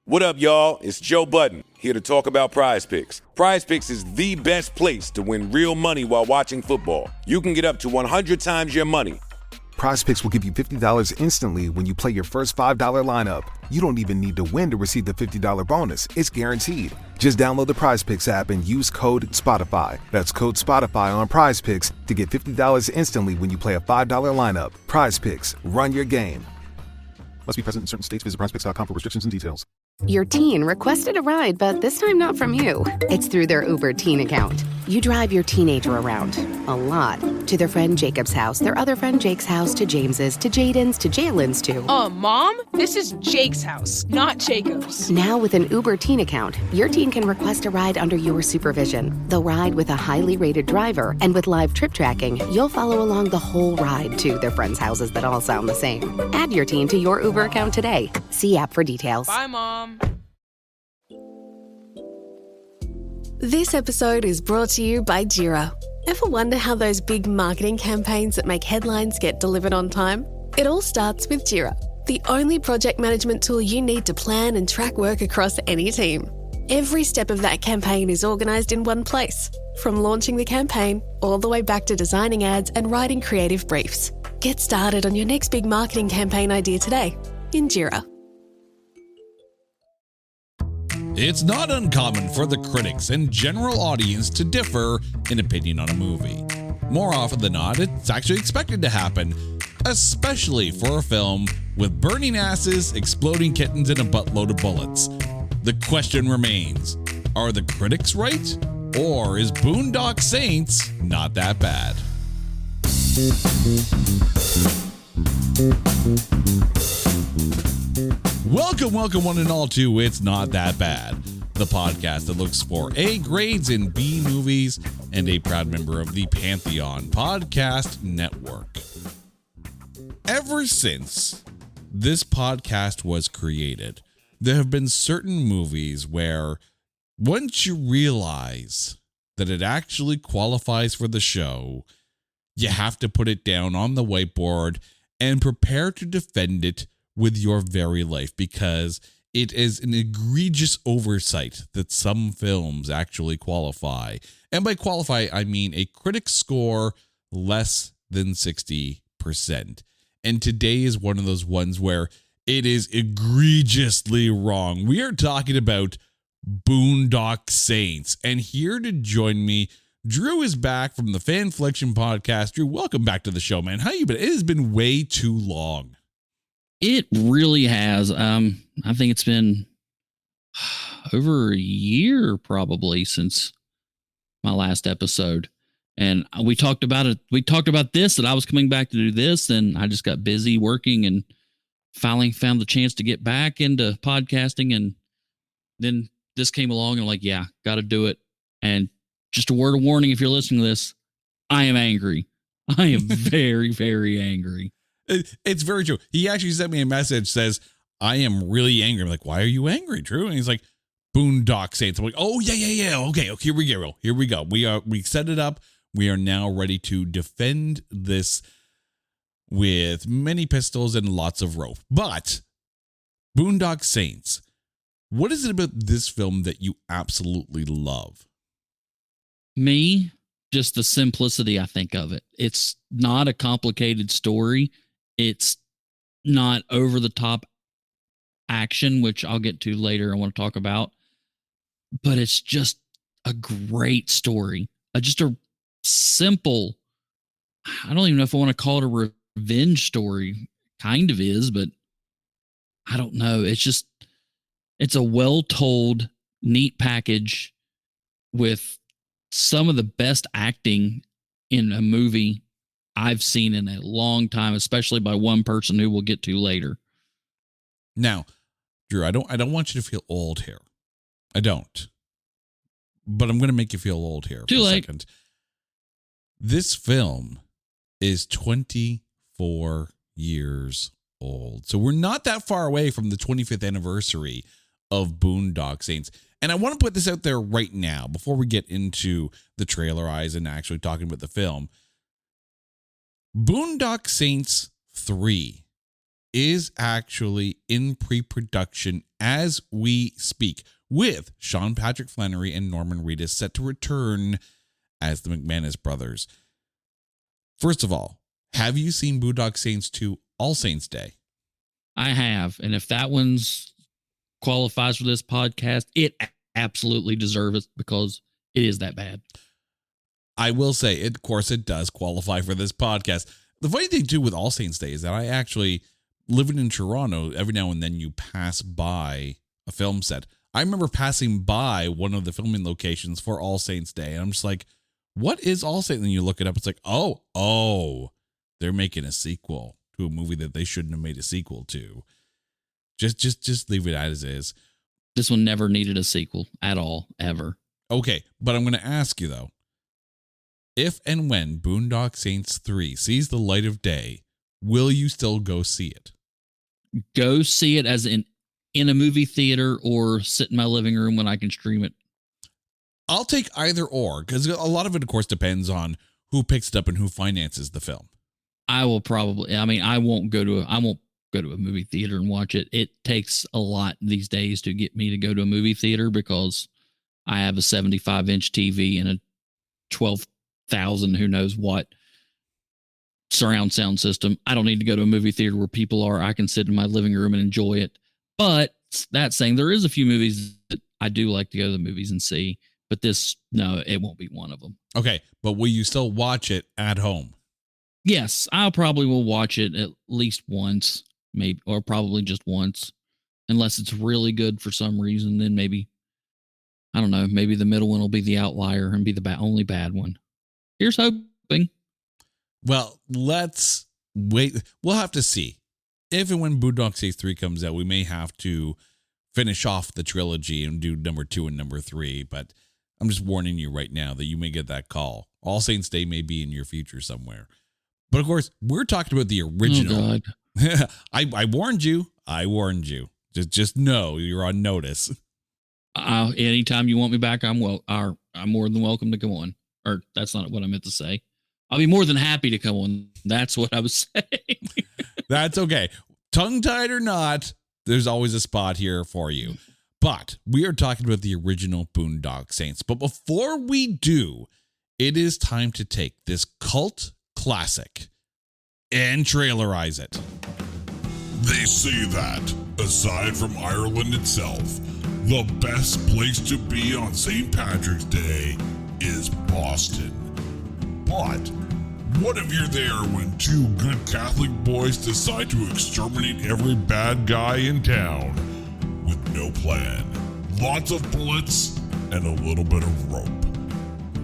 What up, y'all? It's Joe Budden, here to talk about Prize Picks. Prize Picks is the best place to win real money while watching football. You can get up to 100 times your money. Prize Picks will give you $50 instantly when you play your first $5 lineup. You don't even need to win to receive the $50 bonus. It's guaranteed. Just download the Prize Picks app and use code SPOTIFY. That's code SPOTIFY on Prize Picks to get $50 instantly when you play a $5 lineup. Prize Picks. Run your game. Must be present in certain states. Visit prizepicks.com for restrictions and details. Your teen requested a ride, but this time not from you. It's through their Uber teen account. You drive your teenager around, a lot, to their friend Jacob's house, their other friend Jake's house, to James's, to Jaden's, to Jalen's, to... Mom? This is Jake's house, not Jacob's. Now with an Uber teen account, your teen can request a ride under your supervision. They'll ride with a highly rated driver, and with live trip tracking, you'll follow along the whole ride to their friends' houses that all sound the same. Add your teen to your Uber account today. See app for details. Bye, Mom. This episode is brought to you by Jira. Ever wonder how those big marketing campaigns that make headlines get delivered on time? It all starts with Jira, the only project management tool you need to plan and track work across any team. Every step of that campaign is organised in one place, from launching the campaign all the way back to designing ads and writing creative briefs. Get started on your next big marketing campaign idea today in Jira. It's not uncommon for the critics and general audience to differ in opinion on a movie. More often than not, it's actually expected to happen, especially for a film with burning asses, exploding kittens, and a buttload of bullets. The question remains, are the critics right? Or is Boondock Saints not that bad? Welcome one and all to It's Not That Bad, the podcast that looks for A grades in B movies and a proud member of the Pantheon Podcast Network. Ever since this podcast was created, there have been certain movies where once you realize that it actually qualifies for the show, you have to put it down on the whiteboard and prepare to defend it with your very life, because it is an egregious oversight that some films actually qualify. And by qualify, I mean a critic score less than 60%. And today is one of those ones where it is egregiously wrong. We are talking about Boondock Saints. And here to join me, Drew is back from the Fanfliction podcast. Drew, welcome back to the show, man. How you been? It has been way too long. It really has. I think it's been over a year probably since my last episode. And we talked about it. We talked about this, that I was coming back to do this, and I just got busy working and finally found the chance to get back into podcasting. And then this came along and I'm like, yeah, got to do it. And just a word of warning, if you're listening to this, I am angry. I am very, very angry. It's very true. He actually sent me a message, says, I am really angry. I'm like, why are you angry, Drew? And he's like, Boondock Saints. I'm like, oh, yeah. Okay, here we go. We set it up. We are now ready to defend this with many pistols and lots of rope. But Boondock Saints, what is it about this film that you absolutely love? Me, just the simplicity, I think, of it. It's not a complicated story. It's not over the top action, which I'll get to later. I want to talk about, but it's just a great story. Just a simple, I don't even know if I want to call it a revenge story. Kind of is, but I don't know. It's a well-told, neat package with some of the best acting in a movie I've seen in a long time, especially by one person who we'll get to later. Now, Drew, I don't want you to feel old here. I don't. But I'm going to make you feel old here. Too late. Second. This film is 24 years old. So we're not that far away from the 25th anniversary of Boondock Saints. And I want to put this out there right now before we get into the trailer eyes and actually talking about the film. Boondock Saints 3 is actually in pre-production as we speak, with Sean Patrick Flanery and Norman Reedus set to return as the McManus brothers. First of all, have you seen Boondock Saints 2 All Saints Day? I have. And if that one's qualifies for this podcast, it absolutely deserves it because it is that bad. I will say, of course, it does qualify for this podcast. The funny thing, too, with All Saints Day is that I actually, living in Toronto, every now and then you pass by a film set. I remember passing by one of the filming locations for All Saints Day, and I'm just like, what is All Saints? And you look it up, it's like, oh, they're making a sequel to a movie that they shouldn't have made a sequel to. Just leave it as is. This one never needed a sequel at all, ever. Okay, but I'm going to ask you, though. If and when Boondock Saints 3 sees the light of day, will you still go see it? Go see it as in a movie theater or sit in my living room when I can stream it. I'll take either or, because a lot of it, of course, depends on who picks it up and who finances the film. I will probably, I won't go to a movie theater and watch it. It takes a lot these days to get me to go to a movie theater because I have a 75-inch TV and a 12,000 who knows what surround sound system. I don't need to go to a movie theater where people are. I can sit in my living room and enjoy it. But that saying, there is a few movies that I do like to go to the movies and see, but no, it won't be one of them. Okay, but will you still watch it at home? Yes, I probably will watch it at least once, maybe, or probably just once, unless it's really good for some reason. Then maybe, I don't know, maybe the middle one will be the outlier and be the only bad one. Here's hoping. Well, let's wait. We'll have to see. If and when Boondock Saints 3 comes out, we may have to finish off the trilogy and do number 2 and number 3. But I'm just warning you right now that you may get that call. All Saints Day may be in your future somewhere. But of course, we're talking about the original. Oh, God. I warned you. I warned you. Just know you're on notice. Anytime you want me back, I'm more than welcome to come on. Or that's not what I meant to say. I'll be more than happy to come on. That's what I was saying. That's okay. Tongue-tied or not, there's always a spot here for you. But we are talking about the original Boondock Saints. But before we do, it is time to take this cult classic and trailerize it. They say that, aside from Ireland itself, the best place to be on St. Patrick's Day is Boston. But what if you're there when two good Catholic boys decide to exterminate every bad guy in town with no plan, lots of bullets, and a little bit of rope?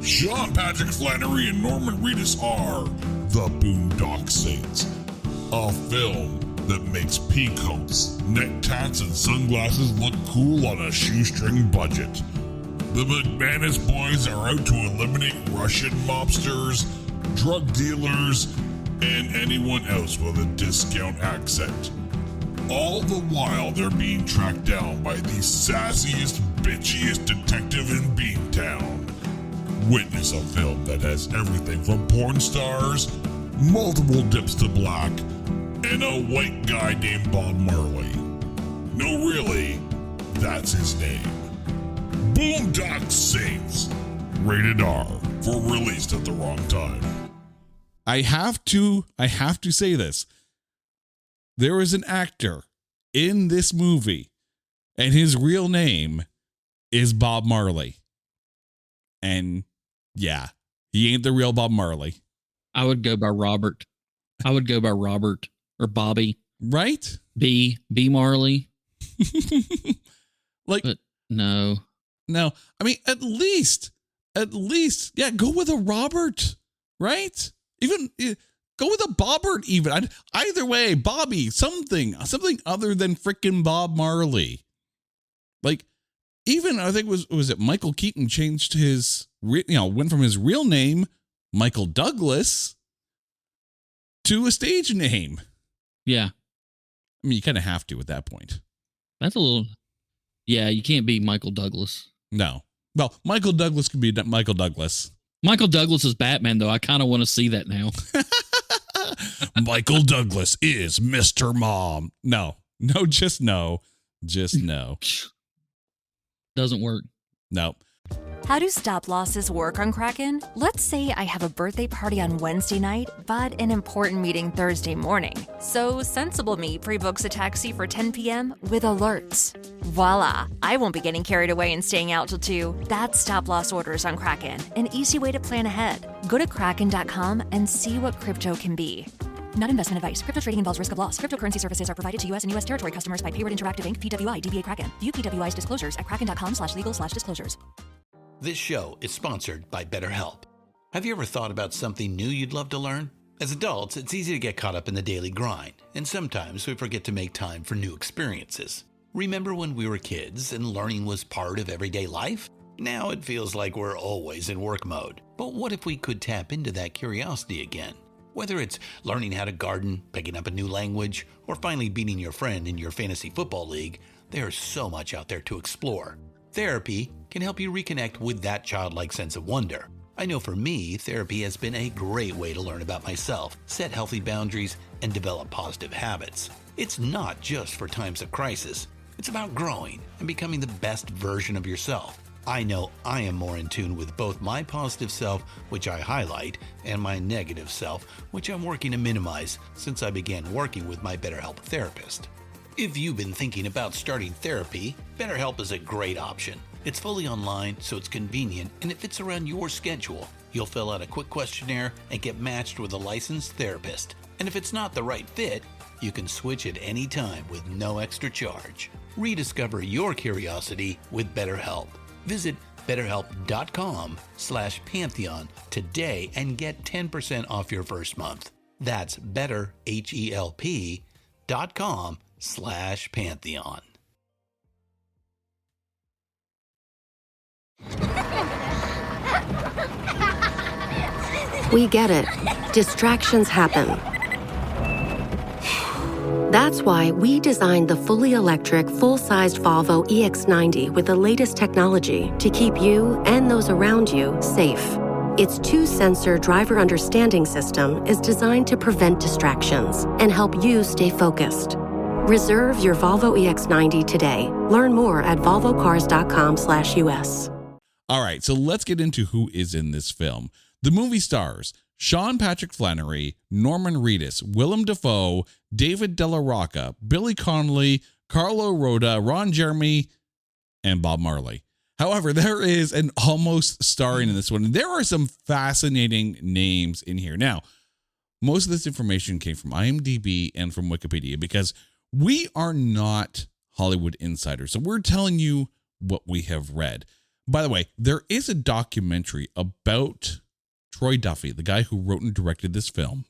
Sean Patrick Flanery and Norman Reedus are The Boondock Saints, a film that makes peacoats, neck tats, and sunglasses look cool on a shoestring budget. The McManus boys are out to eliminate Russian mobsters, drug dealers, and anyone else with a discount accent. All the while they're being tracked down by the sassiest, bitchiest detective in Beantown. Witness a film that has everything from porn stars, multiple dips to black, and a white guy named Bob Marley. No, really, that's his name. Boondock Saints. Rated R for released at the wrong time. I have to say this. There is an actor in this movie, and his real name is Bob Marley. And yeah, he ain't the real Bob Marley. I would go by Robert. Or Bobby. Right? B Marley. But no. I mean, at least, yeah, go with a Robert, right? Even go with a Bobbert. Even either way, Bobby, something other than frickin' Bob Marley. Like, even I think was it Michael Keaton changed his went from his real name Michael Douglas to a stage name. Yeah, I mean, you kind of have to at that point. That's a little. Yeah, you can't be Michael Douglas. No. Well, Michael Douglas could be Michael Douglas. Michael Douglas is Batman, though. I kind of want to see that now. Michael Douglas is Mr. Mom. No, just no. Doesn't work. No. How do stop losses work on Kraken? Let's say I have a birthday party on Wednesday night, but an important meeting Thursday morning. So Sensible Me pre-books a taxi for 10 p.m. with alerts. Voila! I won't be getting carried away and staying out till 2. That's stop loss orders on Kraken, an easy way to plan ahead. Go to kraken.com and see what crypto can be. Not investment advice. Crypto trading involves risk of loss. Cryptocurrency services are provided to U.S. and U.S. territory customers by Payward Interactive Inc., PWI, DBA Kraken. View PWI's disclosures at kraken.com/legal/disclosures. This show is sponsored by BetterHelp. Have you ever thought about something new you'd love to learn? As adults, it's easy to get caught up in the daily grind, and sometimes we forget to make time for new experiences. Remember when we were kids and learning was part of everyday life? Now it feels like we're always in work mode. But what if we could tap into that curiosity again? Whether it's learning how to garden, picking up a new language, or finally beating your friend in your fantasy football league, there's so much out there to explore. Therapy can help you reconnect with that childlike sense of wonder. I know for me, therapy has been a great way to learn about myself, set healthy boundaries, and develop positive habits. It's not just for times of crisis. It's about growing and becoming the best version of yourself. I know I am more in tune with both my positive self, which I highlight, and my negative self, which I'm working to minimize since I began working with my BetterHelp therapist. If you've been thinking about starting therapy, BetterHelp is a great option. It's fully online, so it's convenient, and it fits around your schedule. You'll fill out a quick questionnaire and get matched with a licensed therapist. And if it's not the right fit, you can switch at any time with no extra charge. Rediscover your curiosity with BetterHelp. Visit BetterHelp.com/Pantheon today and get 10% off your first month. That's BetterHelp.com/Pantheon. We get it. Distractions happen. That's why we designed the fully electric, full-sized Volvo EX90 with the latest technology to keep you and those around you safe. Its 2-sensor driver understanding system is designed to prevent distractions and help you stay focused. Reserve your Volvo EX90 today. Learn more at volvocars.com/US. All right, so let's get into who is in this film. The movie stars Sean Patrick Flannery, Norman Reedus, Willem Dafoe, David Della Rocca, Billy Connolly, Carlo Roda, Ron Jeremy, and Bob Marley. However, there is an almost starring in this one. There are some fascinating names in here. Now, most of this information came from IMDb and from Wikipedia because we are not Hollywood insiders. So we're telling you what we have read. By the way, there is a documentary about Troy Duffy, the guy who wrote and directed this film,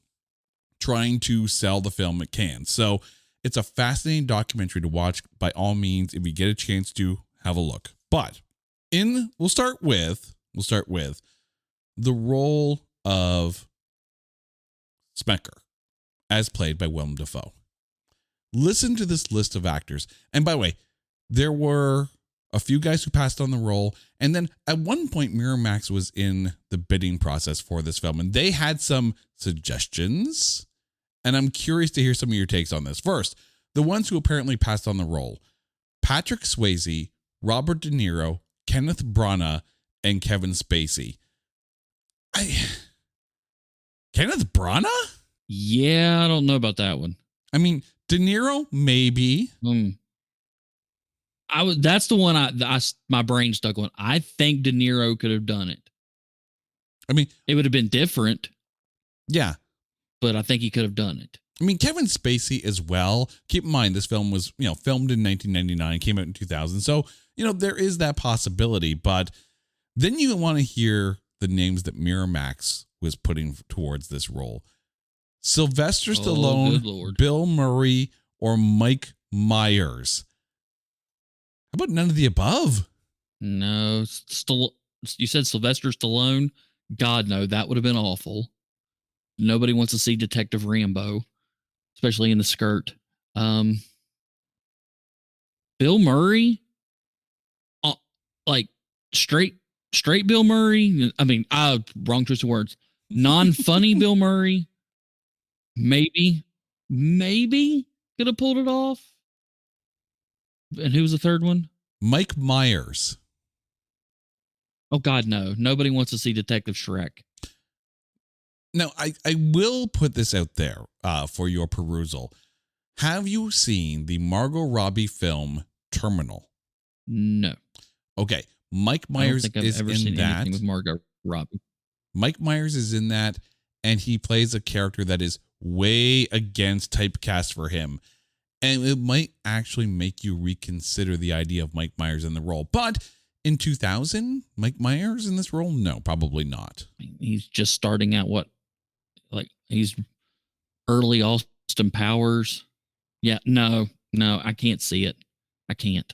trying to sell the film at Cannes. So it's a fascinating documentary to watch by all means if you get a chance to have a look. But we'll start with the role of Smecker, as played by Willem Dafoe. Listen to this list of actors. And by the way, there were a few guys who passed on the role. And then at one point, Miramax was in the bidding process for this film, and they had some suggestions. And I'm curious to hear some of your takes on this. First, the ones who apparently passed on the role: Patrick Swayze, Robert De Niro, Kenneth Branagh, and Kevin Spacey. Kenneth Branagh? Yeah, I don't know about that one. I mean, De Niro, maybe. That's the one my brain stuck on. I think De Niro could have done it. I mean, it would have been different. Yeah. But I think he could have done it. I mean, Kevin Spacey as well. Keep in mind, this film was, filmed in 1999, came out in 2000. So, there is that possibility. But then you want to hear the names that Miramax was putting towards this role: Sylvester Stallone, Bill Murray, or Mike Myers. How about none of the above? No, you said Sylvester Stallone. God, no, that would have been awful. Nobody wants to see Detective Rambo, especially in the skirt. Bill Murray, like straight Bill Murray. I mean, wrong choice of words. Non-funny Bill Murray. maybe could have pulled it off. And who was the third one? Mike Myers. Oh, God, no. Nobody wants to see Detective Shrek. Now, I will put this out there for your perusal. Have you seen the Margot Robbie film Terminal? No. Okay. Mike Myers is in that. Anything with Margot Robbie. Mike Myers is in that, and he plays a character that is way against typecast for him. And it might actually make you reconsider the idea of Mike Myers in the role. But in 2000, Mike Myers in this role? No, probably not. He's just starting out he's early Austin Powers. Yeah, no, I can't see it. I can't.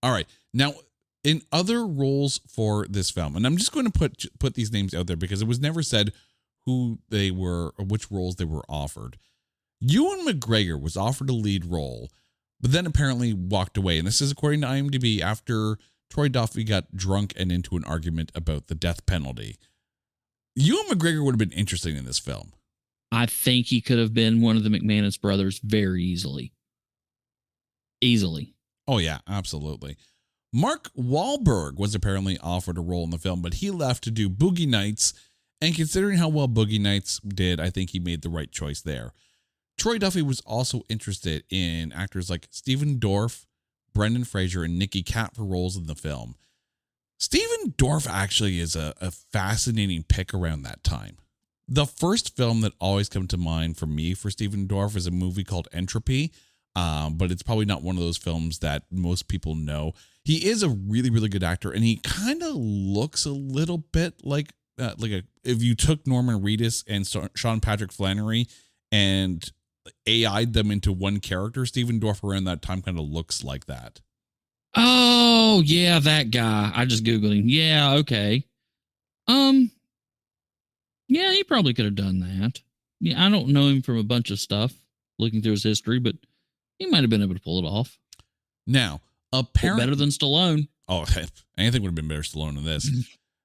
All right. Now, in other roles for this film, and I'm just going to put these names out there because it was never said who they were or which roles they were offered. Ewan McGregor was offered a lead role, but then apparently walked away. And this is according to IMDb after Troy Duffy got drunk and into an argument about the death penalty. Ewan McGregor would have been interesting in this film. I think he could have been one of the McManus brothers very easily. Easily. Oh, yeah, absolutely. Mark Wahlberg was apparently offered a role in the film, but he left to do Boogie Nights. And considering how well Boogie Nights did, I think he made the right choice there. Troy Duffy was also interested in actors like Stephen Dorff, Brendan Fraser, and Nicky Katt for roles in the film. Stephen Dorff actually is a fascinating pick around that time. The first film that always comes to mind for me for Stephen Dorff is a movie called Entropy, but it's probably not one of those films that most people know. He is a really, really good actor, and he kind of looks a little bit like if you took Norman Reedus and Sean Patrick Flannery and AI'd them into one character. Stephen Dorff around that time kind of looks like that. Oh, yeah, that guy. I just Googled him. Yeah, okay. Yeah, he probably could have done that. Yeah, I don't know him from a bunch of stuff, looking through his history, but he might have been able to pull it off. Now, apparently... Better than Stallone. Oh, anything would have been better Stallone than this.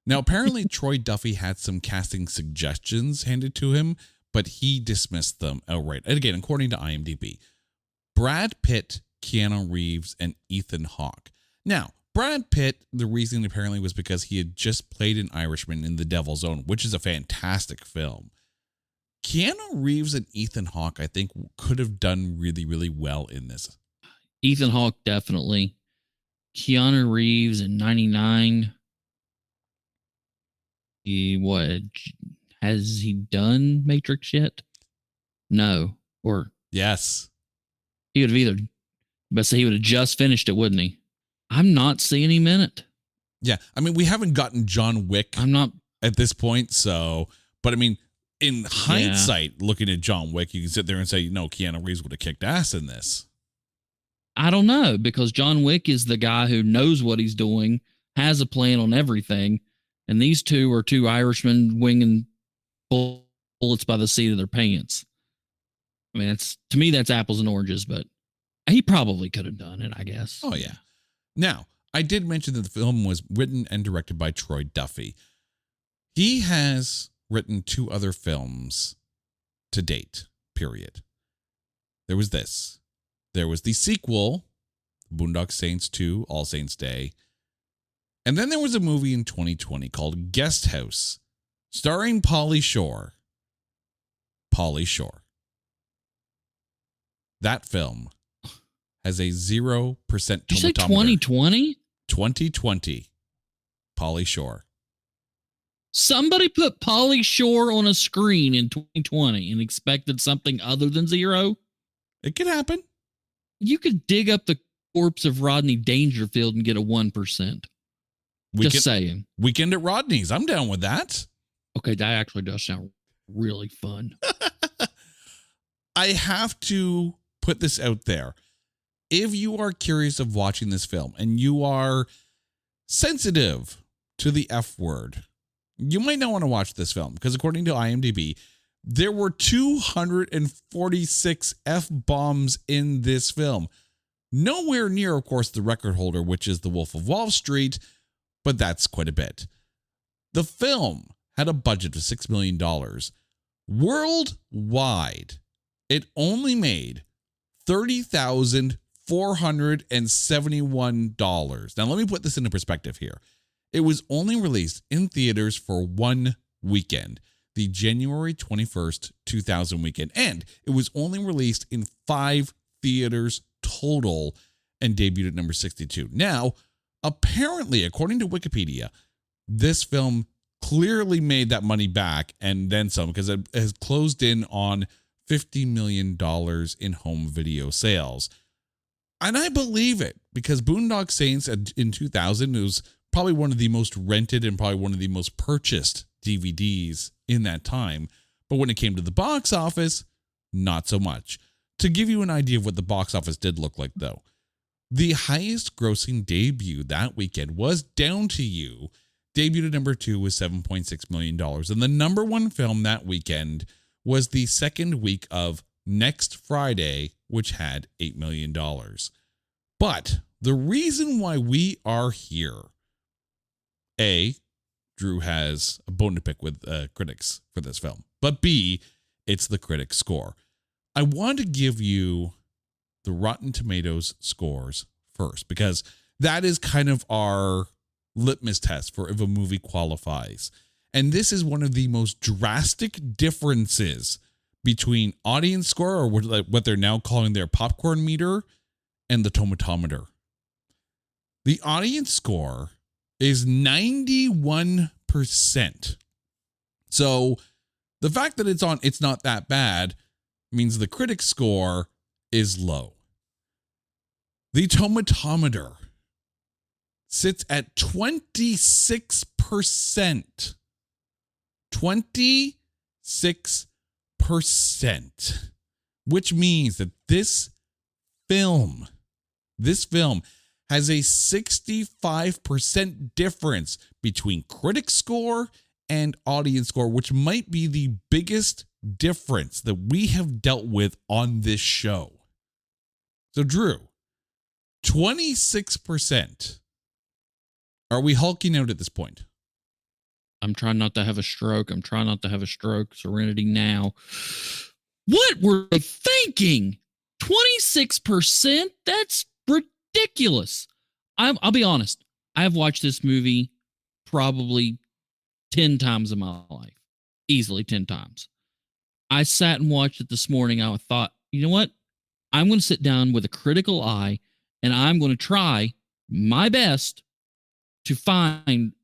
Now, apparently, Troy Duffy had some casting suggestions handed to him, but he dismissed them outright. And again, according to IMDb, Brad Pitt, Keanu Reeves, and Ethan Hawke. Now, Brad Pitt, the reason apparently was because he had just played an Irishman in The Devil's Own, which is a fantastic film. Keanu Reeves and Ethan Hawke, I think, could have done really, really well in this. Ethan Hawke, definitely. Keanu Reeves in 99. Has he done Matrix yet? No. Or yes. He would have he would have just finished it, wouldn't he? I'm not seeing him in it. Yeah. I mean, we haven't gotten John Wick at this point, but I mean, in hindsight, looking at John Wick, you can sit there and say, no, Keanu Reeves would have kicked ass in this. I don't know, because John Wick is the guy who knows what he's doing, has a plan on everything, and these two are two Irishmen winging bullets by the seat of their pants. I mean, to me, that's apples and oranges, but he probably could have done it, I guess. Oh, yeah. Now, I did mention that the film was written and directed by Troy Duffy. He has written 2 other films to date, period. There was this. There was the sequel, Boondock Saints 2, All Saints Day. And then there was a movie in 2020 called Guest House, starring Pauly Shore. Pauly Shore. That film has a 0% tomatometer. Did you say 2020? 2020. Pauly Shore. Somebody put Pauly Shore on a screen in 2020 and expected something other than 0? It could happen. You could dig up the corpse of Rodney Dangerfield and get a 1%. Just saying. Weekend at Rodney's. I'm down with that. Okay, that actually does sound really fun. I have to put this out there. If you are curious of watching this film and you are sensitive to the F word, you might not want to watch this film because according to IMDb, there were 246 F-bombs in this film. Nowhere near, of course, the record holder, which is The Wolf of Wall Street, but that's quite a bit. The film had a budget of $6 million, Worldwide, it only made $30,471. Now, let me put this into perspective here. It was only released in theaters for one weekend, the January 21st, 2000 weekend. And it was only released in 5 theaters total and debuted at number 62. Now, apparently, according to Wikipedia, this film clearly made that money back and then some, because it has closed in on $50 million in home video sales. And I believe it, because Boondock Saints in 2000 was probably one of the most rented and probably one of the most purchased DVDs in that time. But when it came to the box office, not so much. To give you an idea of what the box office did look like, though, the highest grossing debut that weekend was Down to You. Debuted at number 2 with $7.6 million. And the number 1 film that weekend was the second week of Next Friday, which had $8 million. But the reason why we are here, A, Drew has a bone to pick with critics for this film, but B, it's the critic score. I want to give you the Rotten Tomatoes scores first, because that is kind of our litmus test for if a movie qualifies. And this is one of the most drastic differences between audience score, or what they're now calling their popcorn meter, and the tomatometer. The audience score is 91%. So the fact that it's not that bad means the critic score is low. The tomatometer sits at 26%. 26%. Which means that this film has a 65% difference between critic score and audience score, which might be the biggest difference that we have dealt with on this show. So, Drew, 26%. Are we hulking out at this point? I'm trying not to have a stroke. Serenity now. What were they thinking? 26%? That's ridiculous. I'll be honest. I've watched this movie probably 10 times in my life. Easily 10 times. I sat and watched it this morning. I thought, you know what? I'm going to sit down with a critical eye, and I'm going to try my best to find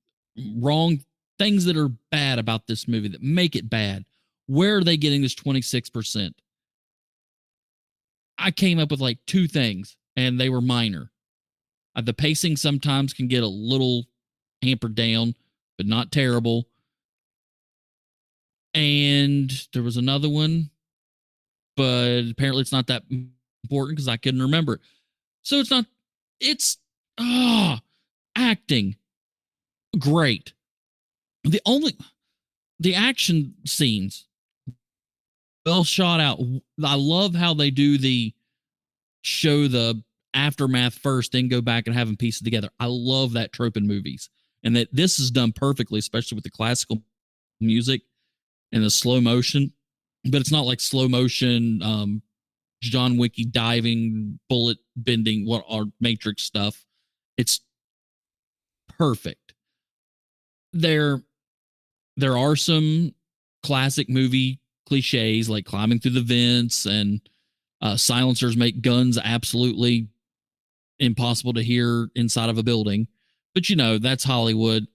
wrong things that are bad about this movie, that make it bad. Where are they getting this 26%? I came up with like 2 things, and they were minor. The pacing sometimes can get a little hampered down, but not terrible. And there was another one, but apparently it's not that important because I couldn't remember it. So it's acting. Great. The action scenes, well shot out. I love how they do show the aftermath first, then go back and have them piece it together. I love that trope in movies. And that this is done perfectly, especially with the classical music and the slow motion. But it's not like slow motion, John Wicky diving, bullet bending, what are Matrix stuff. It's perfect. There are some classic movie cliches like climbing through the vents and silencers make guns absolutely impossible to hear inside of a building. But, that's Hollywood.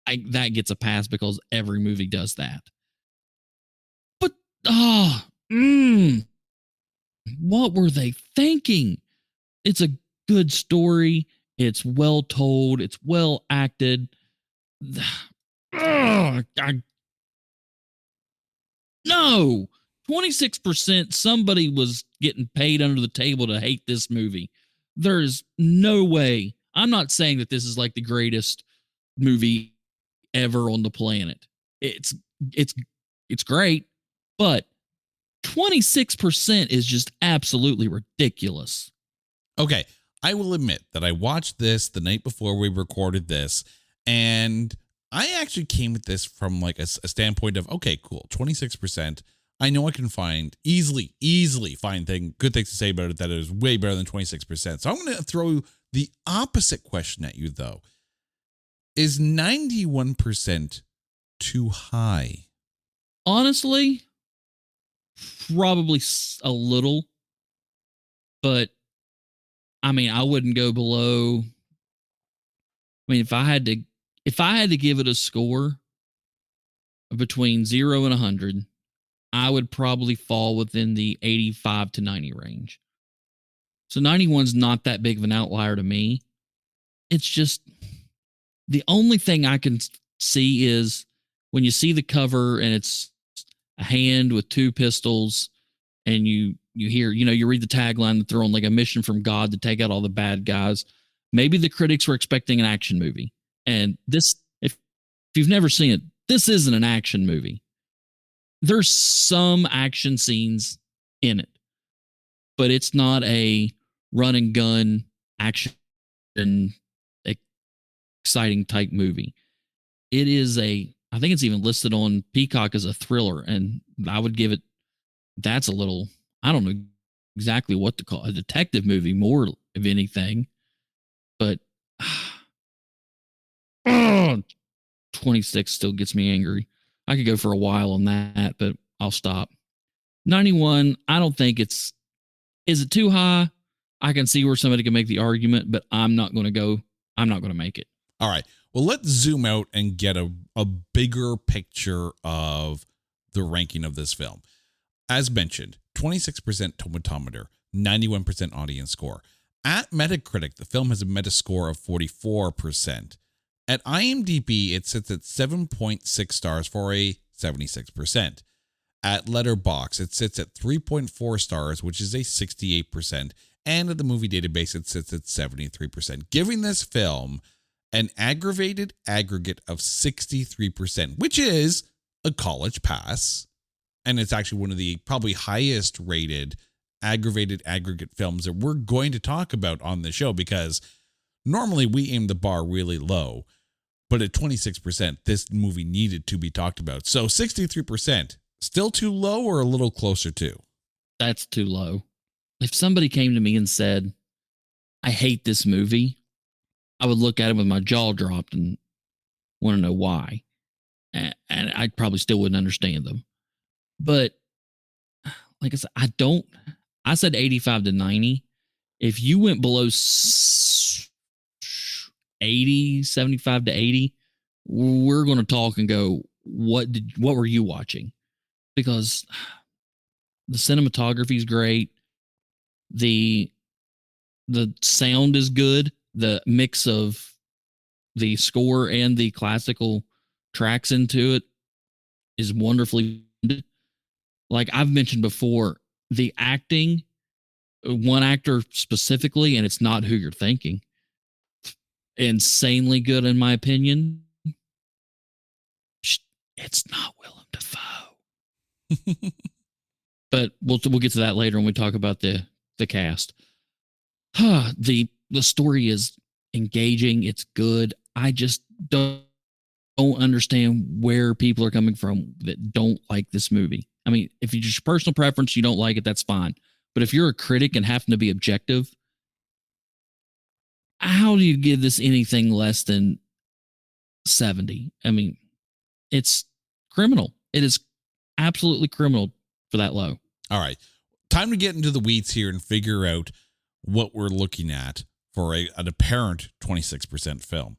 That gets a pass because every movie does that. But, what were they thinking? It's a good story. It's well told. It's well acted. No, 26%. Somebody was getting paid under the table to hate this movie. There's no way. I'm not saying that this is like the greatest movie ever on the planet. It's great, but 26% is just absolutely ridiculous. Okay, I will admit that I watched this the night before we recorded this, and I actually came at this from like a standpoint of, okay, cool, 26%. I know I can easily find good things to say about it that is way better than 26%. So I'm going to throw the opposite question at you, though. Is 91% too high? Honestly, probably a little, but I mean, I wouldn't go below. I mean, if I had to give it a score between 0 and 100, I would probably fall within the 85 to 90 range. So 91's not that big of an outlier to me. It's just the only thing I can see is when you see the cover and it's a hand with two pistols and you hear, you read the tagline that they're on like a mission from God to take out all the bad guys. Maybe the critics were expecting an action movie. And this, if you've never seen it, this isn't an action movie. There's some action scenes in it, but it's not a run and gun action and exciting type movie. It is I think it's even listed on Peacock as a thriller, and I would give it, that's a little, I don't know exactly what to call it, a detective movie more of anything, but 26 still gets me angry. I could go for a while on that, but I'll stop. 91, I don't think is it too high? I can see where somebody can make the argument, but I'm not going to make it. All right. Well, let's zoom out and get a bigger picture of the ranking of this film. As mentioned, 26% tomatometer, 91% audience score. At Metacritic, the film has a Metascore of 44%. At IMDb, it sits at 7.6 stars for a 76%. At Letterboxd, it sits at 3.4 stars, which is a 68%. And at the movie database, it sits at 73%, giving this film an aggravated aggregate of 63%, which is a college pass. And it's actually one of the probably highest rated aggravated aggregate films that we're going to talk about on the show, because normally we aim the bar really low, but at 26%, this movie needed to be talked about. So 63%, still too low or a little closer to? That's too low. If somebody came to me and said, I hate this movie, I would look at it with my jaw dropped and want to know why. And I probably still wouldn't understand them. But like I said, I said 85 to 90. If you went below 80, 75 to 80, we're going to talk and go, what were you watching? Because the cinematography is great. The sound is good. The mix of the score and the classical tracks into it is wonderfully. Like I've mentioned before, the acting, one actor specifically, and it's not who you're thinking, insanely good in my opinion. It's not Willem Dafoe. But we'll get to that later when we talk about the cast. The story is engaging. It's good. I just don't understand where people are coming from that don't like this movie. I mean, if it's your personal preference, you don't like it, that's fine. But if you're a critic and having to be objective, how do you give this anything less than 70? I mean, it's criminal. It is absolutely criminal for that low. All right. Time to get into the weeds here and figure out what we're looking at for an apparent 26% film.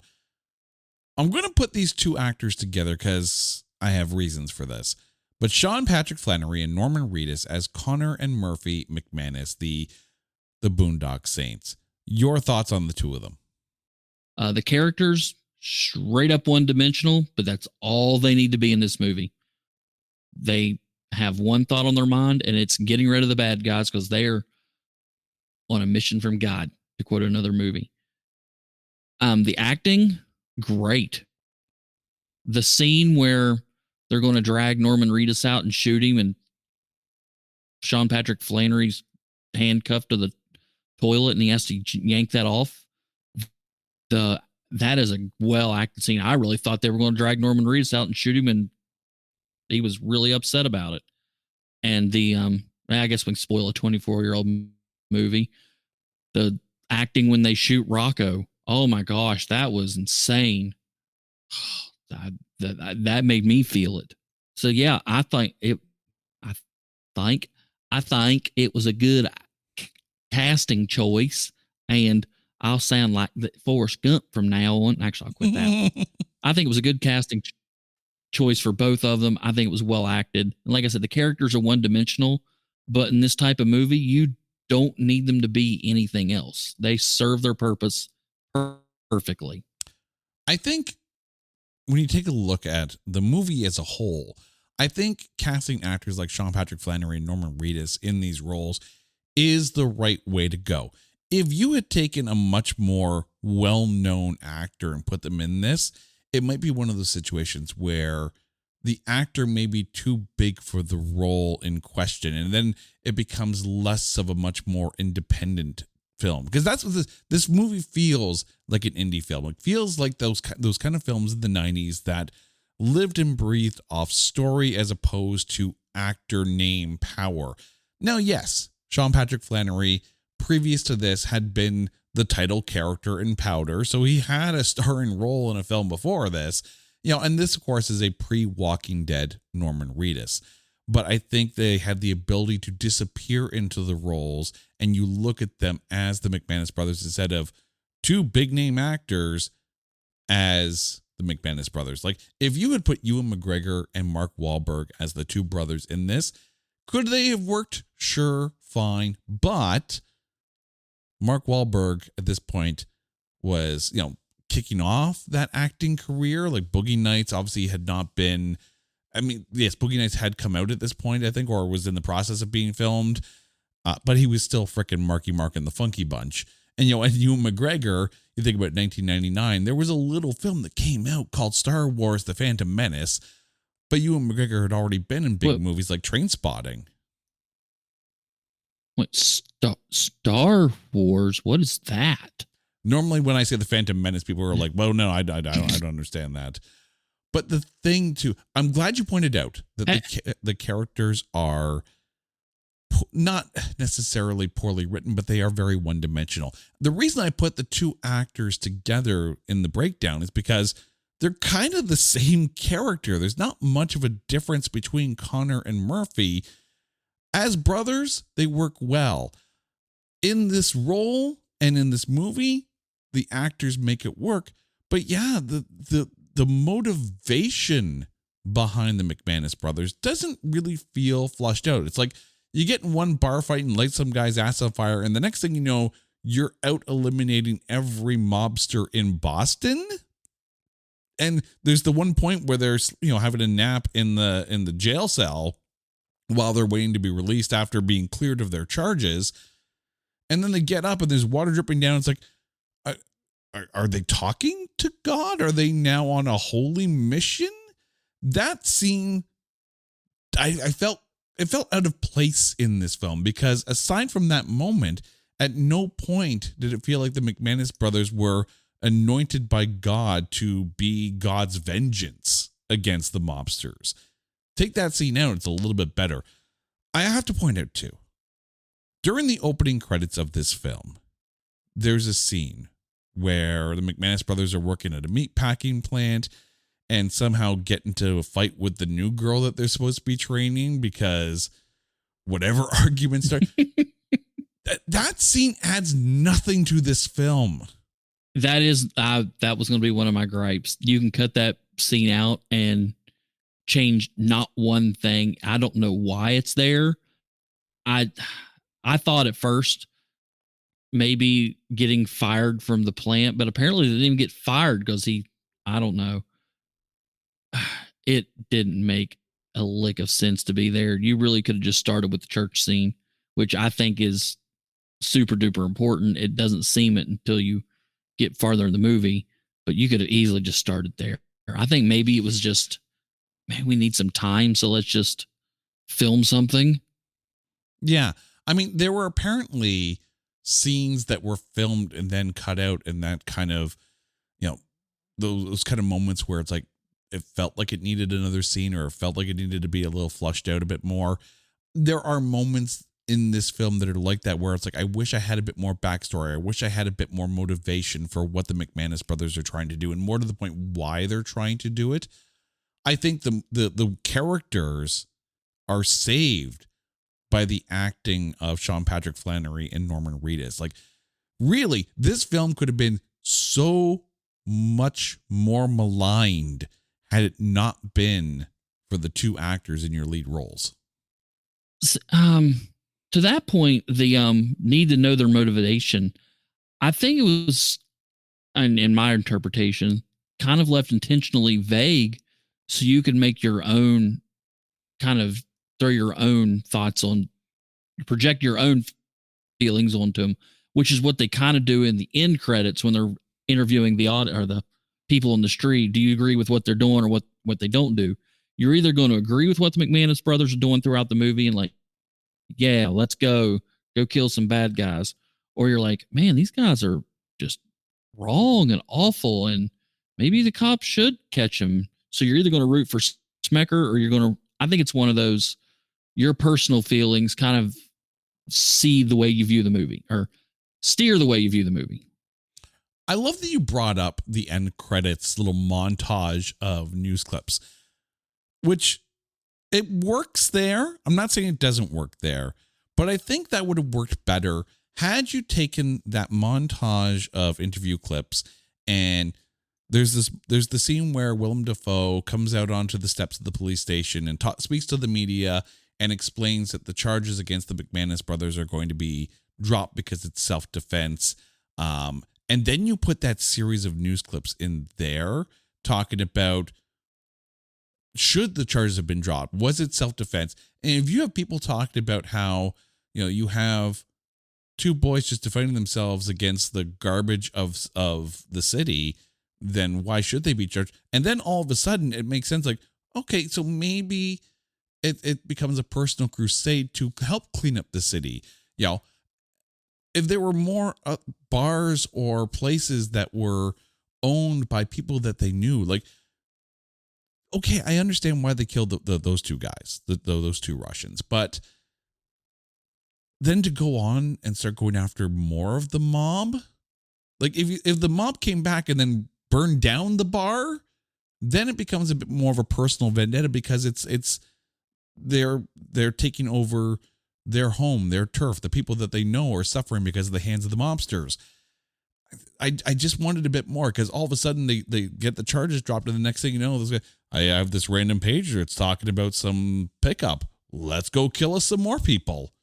I'm going to put these two actors together because I have reasons for this. But Sean Patrick Flanery and Norman Reedus as Connor and Murphy McManus, the Boondock Saints. Your thoughts on the two of them? The characters, straight up one-dimensional, but that's all they need to be in this movie. They have one thought on their mind, and it's getting rid of the bad guys because they're on a mission from God, to quote another movie. The acting, great. The scene where they're going to drag Norman Reedus out and shoot him, and Sean Patrick Flanery's handcuffed to the toilet, and he has to yank that off. That is a well-acted scene. I really thought they were going to drag Norman Reedus out and shoot him, and he was really upset about it. And the I guess we can spoil a 24-year-old movie. The acting when they shoot Rocco, oh my gosh, that was insane. That made me feel it. So yeah, I think it was a good casting choice, and I'll sound like the Forrest Gump from now on. Actually, I'll quit that. I think it was a good casting choice for both of them. I think it was well acted. And like I said, the characters are one dimensional, but in this type of movie, you don't need them to be anything else. They serve their purpose perfectly. I think when you take a look at the movie as a whole, I think casting actors like Sean Patrick Flanery and Norman Reedus in these roles is the right way to go. If you had taken a much more well-known actor and put them in this, it might be one of those situations where the actor may be too big for the role in question, and then it becomes less of a much more independent film, because that's what this movie feels like, an indie film. It feels like those kind of films in the 90s that lived and breathed off story as opposed to actor name power. Now, yes, Sean Patrick Flanery, previous to this, had been the title character in Powder, so he had a starring role in a film before this, and this, of course, is a pre-Walking Dead Norman Reedus. But I think they had the ability to disappear into the roles, and you look at them as the McManus brothers instead of two big name actors as the McManus brothers. Like, if you had put Ewan McGregor and Mark Wahlberg as the two brothers in this, could they have worked? Sure, fine. But Mark Wahlberg at this point was, kicking off that acting career. Like, Boogie Nights obviously had not been, yes, Boogie Nights had come out at this point, I think, or was in the process of being filmed, but he was still frickin' Marky Mark and the Funky Bunch. And, and Ewan McGregor, you think about 1999, there was a little film that came out called Star Wars: The Phantom Menace, but Ewan McGregor had already been in big movies like Trainspotting. What, Star Wars? What is that? Normally, when I say The Phantom Menace, people are like, well, no, I don't understand that. But the thing, too, I'm glad you pointed out that the characters are not necessarily poorly written, but they are very one-dimensional. The reason I put the two actors together in the breakdown is because they're kind of the same character. There's not much of a difference between Connor and Murphy. As brothers, they work well. In this role and in this movie, the actors make it work. But yeah, the motivation behind the McManus brothers doesn't really feel flushed out. It's like you get in one bar fight and light some guy's ass on fire, and the next thing you know, you're out eliminating every mobster in Boston. And there's the one point where they're, having a nap in the jail cell while they're waiting to be released after being cleared of their charges. And then they get up and there's water dripping down. It's like, are they talking to God? Are they now on a holy mission? That scene, it felt out of place in this film, because aside from that moment, at no point did it feel like the McManus brothers were anointed by God to be God's vengeance against the mobsters. Take that scene out, it's a little bit better. I have to point out too, during the opening credits of this film, there's a scene where the McManus brothers are working at a meat packing plant and somehow get into a fight with the new girl that they're supposed to be training because whatever arguments start. That scene adds nothing to this film. That was going to be one of my gripes. You can cut that scene out and change not one thing. I don't know why it's there. I thought at first maybe getting fired from the plant, but apparently they didn't even get fired because I don't know. It didn't make a lick of sense to be there. You really could have just started with the church scene, which I think is super duper important. It doesn't seem it until you get farther in the movie, but you could have easily just started there. I think maybe it was just, man, we need some time, so let's just film something. Yeah. I mean, there were apparently scenes that were filmed and then cut out, and that kind of, those kind of moments where it's like, it felt like it needed another scene, or it felt like it needed to be a little flushed out a bit more. there are moments in this film that are like that, where it's like, I wish I had a bit more backstory. I wish I had a bit more motivation for what the McManus brothers are trying to do, and more to the point, why they're trying to do it. I think the characters are saved by the acting of Sean Patrick Flanery and Norman Reedus. Like, really, this film could have been so much more maligned had it not been for the two actors in your lead roles. To that point, the need to know their motivation, I think it was, in my interpretation, kind of left intentionally vague so you could make your own, kind of throw your own thoughts on, project your own feelings onto them, which is what they kind of do in the end credits when they're interviewing the audit or the people on the street. Do you agree with what they're doing or what they don't do? You're either going to agree with what the McManus brothers are doing throughout the movie and like, yeah, let's go kill some bad guys. Or you're like, man, these guys are just wrong and awful, and maybe the cops should catch them. So you're either going to root for Smecker or you're going to, I think it's one of those, your personal feelings kind of see the way you view the movie or steer the way you view the movie. I love that you brought up the end credits little montage of news clips, which it works there. I'm not saying it doesn't work there, but I think that would have worked better had you taken that montage of interview clips, and there's the scene where Willem Dafoe comes out onto the steps of the police station and speaks to the media and explains that the charges against the McManus brothers are going to be dropped because it's self-defense. And then you put that series of news clips in there talking about, should the charges have been dropped? Was it self-defense? And if you have people talking about how, you have two boys just defending themselves against the garbage of the city, then why should they be charged? And then all of a sudden it makes sense. Like, okay, so maybe it becomes a personal crusade to help clean up the city. If there were more bars or places that were owned by people that they knew, like, okay, I understand why they killed those two guys, those two Russians, but then to go on and start going after more of the mob, like if the mob came back and then burned down the bar, then it becomes a bit more of a personal vendetta because they're taking over their home, their turf, the people that they know are suffering because of the hands of the mobsters. I just wanted a bit more, because all of a sudden they get the charges dropped, and the next thing you know, I have this random pager. It's talking about some pickup. Let's go kill us some more people.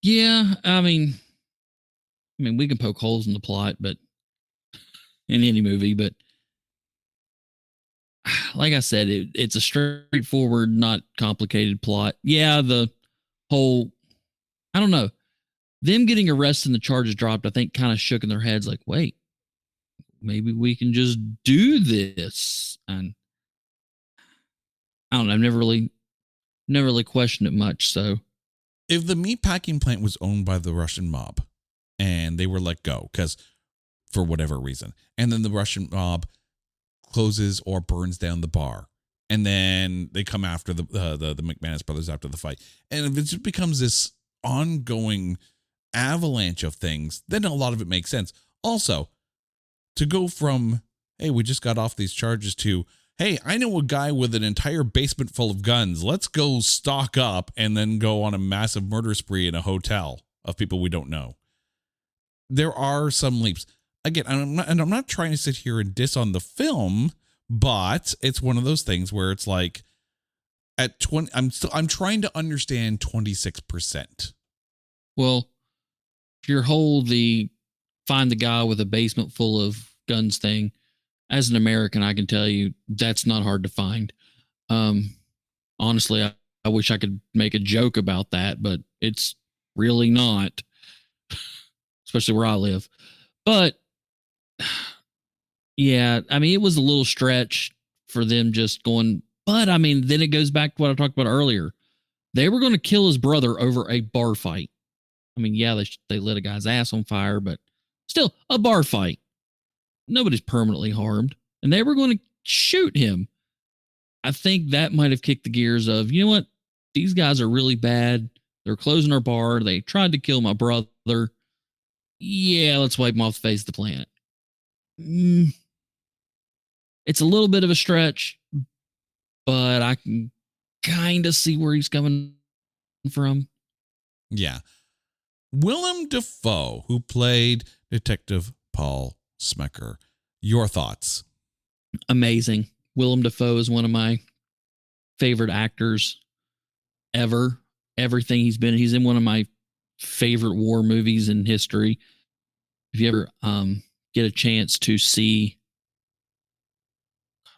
Yeah, I mean, we can poke holes in the plot, but in any movie, but like I said, it's a straightforward, not complicated plot. Yeah, the whole, I don't know, them getting arrested and the charges dropped, I think kind of shook in their heads like, wait, maybe we can just do this. And I don't know, I've never really questioned it much. So if the meatpacking plant was owned by the Russian mob and they were let go because for whatever reason, and then the Russian mob closes or burns down the bar, and then they come after the McManus brothers after the fight, and if it just becomes this ongoing avalanche of things, then a lot of it makes sense. Also, to go from, hey, we just got off these charges, to, hey, I know a guy with an entire basement full of guns, let's go stock up and then go on a massive murder spree in a hotel of people we don't know. There are some leaps. Again, I'm not trying to sit here and diss on the film, but it's one of those things where it's like, at 20, I'm trying to understand 26%. Well, your whole find the guy with a basement full of guns thing, as an American, I can tell you that's not hard to find. Honestly, I wish I could make a joke about that, but it's really not, especially where I live. But yeah, I mean, it was a little stretch for them just going, but I mean, then it goes back to what I talked about earlier. They were going to kill his brother over a bar fight. I mean, yeah, they lit a guy's ass on fire, but still a bar fight. Nobody's permanently harmed, and they were going to shoot him. I think that might have kicked the gears of, you know what? these guys are really bad. They're closing our bar. They tried to kill my brother. Yeah, let's wipe them off the face of the planet. It's a little bit of a stretch, but I can kind of see where he's coming from. Yeah. Willem Dafoe, who played Detective Paul Smecker. Your thoughts? Amazing. Willem Dafoe is one of my favorite actors ever. Everything he's in one of my favorite war movies in history. If you ever get a chance to see,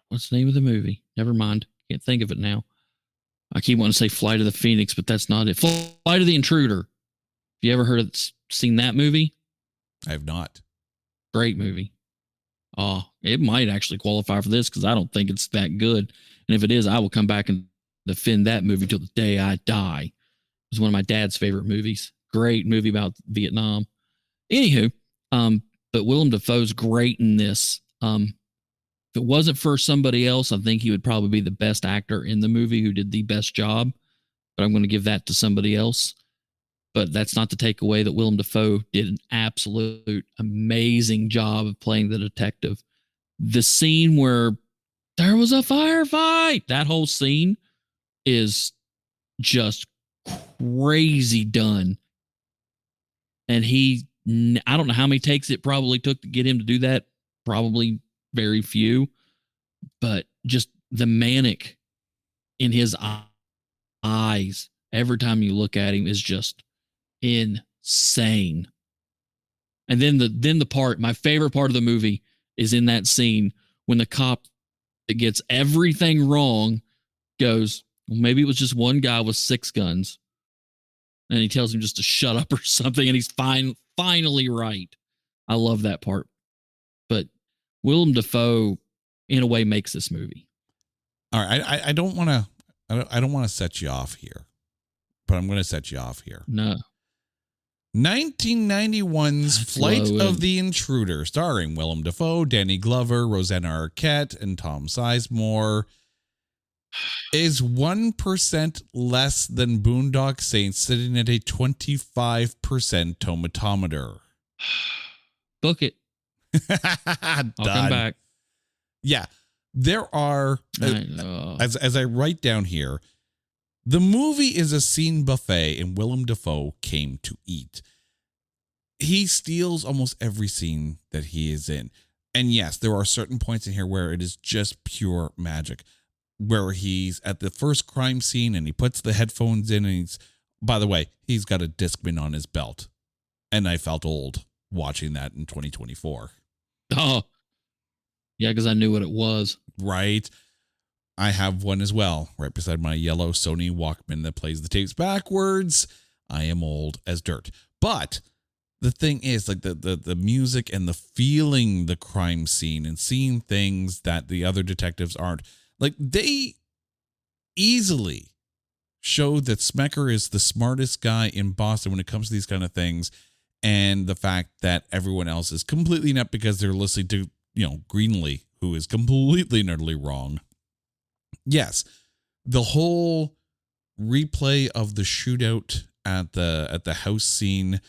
what's the name of the movie? Never mind. Can't think of it now. I keep wanting to say Flight of the Phoenix, but that's not it. Flight of the Intruder. Have you ever seen that movie? I have not. Great movie. Oh, it might actually qualify for this because I don't think it's that good. And if it is, I will come back and defend that movie till the day I die. It was one of my dad's favorite movies. Great movie about Vietnam. Anywho, but Willem Dafoe's great in this. If it wasn't for somebody else, I think he would probably be the best actor in the movie who did the best job. But I'm going to give that to somebody else. But that's not to take away that Willem Dafoe did an absolute amazing job of playing the detective. The scene where there was a firefight, that whole scene is just crazy done. And I don't know how many takes it probably took to get him to do that. Probably very few. But just the manic in his eyes every time you look at him is just insane. And then my favorite part of the movie is in that scene when the cop that gets everything wrong goes, well, maybe it was just one guy with 6 guns. And he tells him just to shut up or something. And he's finally right. I love that part. But Willem Dafoe, in a way, makes this movie. All right. I don't want to set you off here, but I'm going to set you off here. No. 1991's Flight of the Intruder, starring Willem Dafoe, Danny Glover, Rosanna Arquette, and Tom Sizemore, is 1% less than Boondock Saints, sitting at a 25% tomatometer. Book it. I'll come back. Yeah. There are, as I write down here, the movie is a scene buffet, and Willem Dafoe came to eat. He steals almost every scene that he is in. And yes, there are certain points in here where it is just pure magic, where he's at the first crime scene and he puts the headphones in, and by the way, he's got a Discman on his belt. And I felt old watching that in 2024. Oh, yeah, because I knew what it was. Right. I have one as well, right beside my yellow Sony Walkman that plays the tapes backwards. I am old as dirt. But the thing is, like the music and the feeling the crime scene and seeing things that the other detectives aren't, like, they easily showed that Smecker is the smartest guy in Boston when it comes to these kind of things. And the fact that everyone else is completely inept because they're listening to, Greenlee, who is completely and utterly wrong. Yes, the whole replay of the shootout at the house scene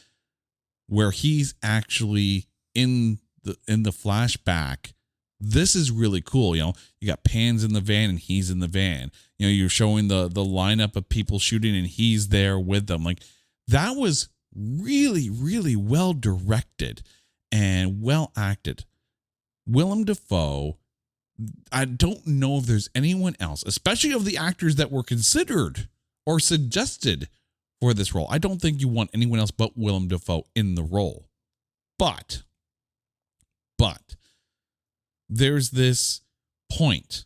where he's actually in the flashback. This is really cool. You got Pan's in the van and he's in the van. You're showing the lineup of people shooting and he's there with them. Like, that was really, really well directed and well acted. Willem Dafoe, I don't know if there's anyone else, especially of the actors that were considered or suggested for this role. I don't think you want anyone else but Willem Dafoe in the role. But there's this point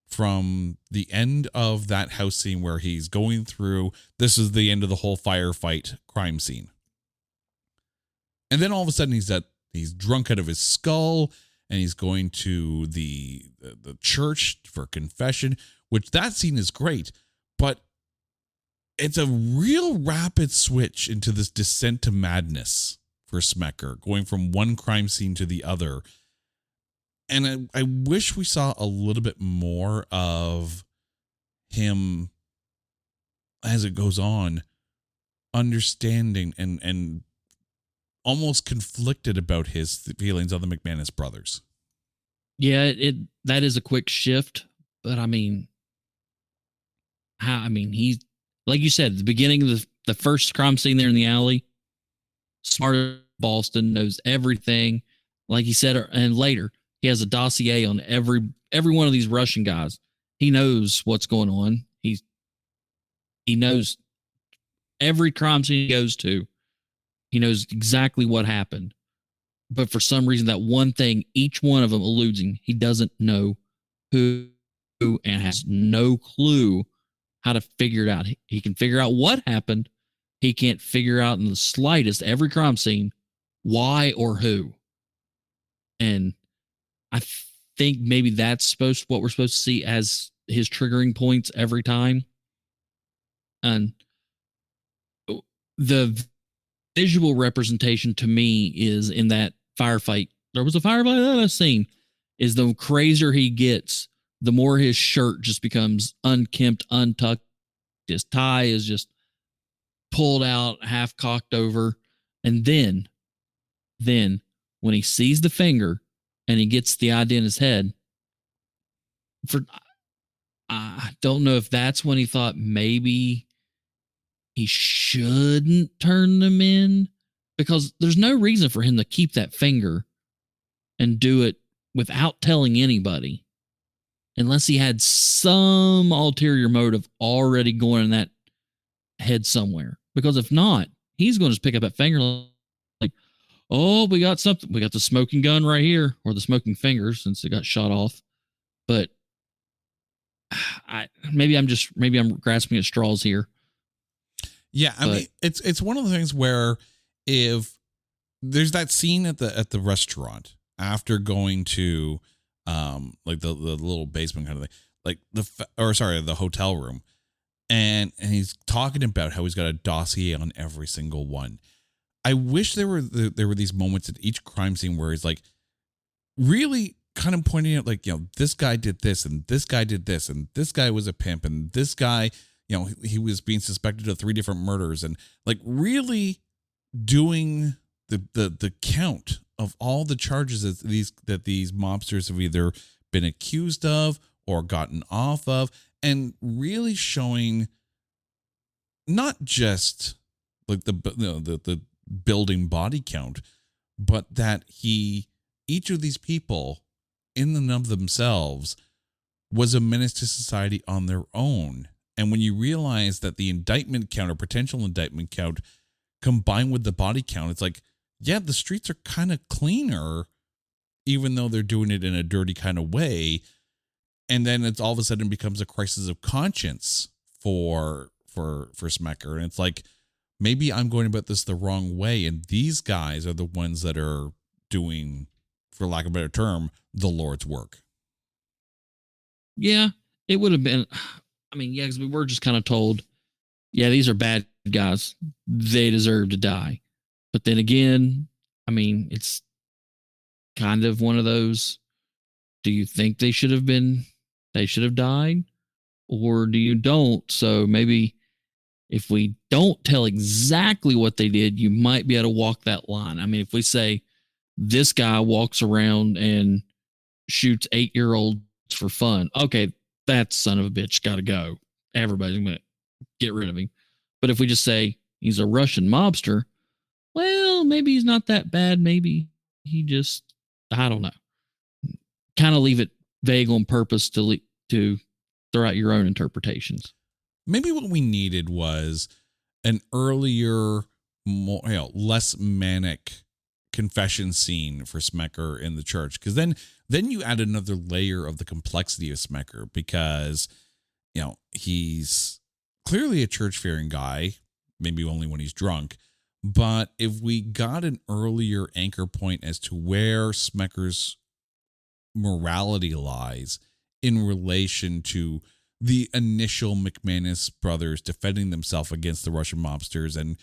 from the end of that house scene where he's going through, this is the end of the whole firefight crime scene. And then all of a sudden he's drunk out of his skull and he's going to the church for confession, which that scene is great, but it's a real rapid switch into this descent to madness for Smecker, going from one crime scene to the other. And I wish we saw a little bit more of him as it goes on, understanding and almost conflicted about his feelings on the McManus brothers. Yeah, that is a quick shift, but I mean, he's like you said, the beginning of the first crime scene there in the alley, smart as Boston, knows everything. Like he said, and later he has a dossier on every one of these Russian guys. He knows what's going on. He knows every crime scene he goes to. He knows exactly what happened. But for some reason, that one thing, each one of them eludes him. He doesn't know who and has no clue how to figure it out. He can figure out what happened. He can't figure out in the slightest, every crime scene, why or who. And I think maybe that's what we're supposed to see as his triggering points every time. And the visual representation to me is in that firefight. There was a firefight scene. Is the crazier he gets, the more his shirt just becomes unkempt, untucked. His tie is just pulled out, half cocked over. And then when he sees the finger and he gets the idea in his head, I don't know if that's when he thought maybe he shouldn't turn them in, because there's no reason for him to keep that finger and do it without telling anybody, unless he had some ulterior motive already going in that head somewhere. Because if not, he's going to just pick up that finger like, oh, we got something. We got the smoking gun right here, or the smoking finger since it got shot off. But maybe I'm grasping at straws here. Yeah, I mean, it's one of the things where if there's that scene at the restaurant after going to like the little basement kind of thing, like the hotel room, and he's talking about how he's got a dossier on every single one. I wish there were these moments at each crime scene where he's like really kind of pointing out, like, this guy did this and this guy did this and this guy was a pimp and this guy, he was being suspected of 3 different murders, and like really doing the count of all the charges that these mobsters have either been accused of or gotten off of, and really showing not just like the building body count, but that each of these people in and of themselves was a menace to society on their own. And when you realize that the indictment count or potential indictment count combined with the body count, it's like, yeah, the streets are kind of cleaner, even though they're doing it in a dirty kind of way. And then it's all of a sudden becomes a crisis of conscience for Smecker. And it's like, maybe I'm going about this the wrong way. And these guys are the ones that are doing, for lack of a better term, the Lord's work. Yeah, it would have been. I mean, yeah, because we were just kind of told, yeah, these are bad guys. They deserve to die. But then again, I mean, it's kind of one of those, do you think they should have died? Or do you don't? So maybe if we don't tell exactly what they did, you might be able to walk that line. I mean, if we say this guy walks around and shoots 8-year-olds for fun, okay, that son of a bitch got to go. Everybody's going to get rid of him. But if we just say he's a Russian mobster, well, maybe he's not that bad. Maybe he just, I don't know. Kind of leave it vague on purpose to throw out your own interpretations. Maybe what we needed was an earlier, more, less manic confession scene for Smecker in the church, because then you add another layer of the complexity of Smecker, because he's clearly a church-faring guy, maybe only when he's drunk. But if we got an earlier anchor point as to where Smecker's morality lies in relation to the initial McManus brothers defending themselves against the Russian mobsters and,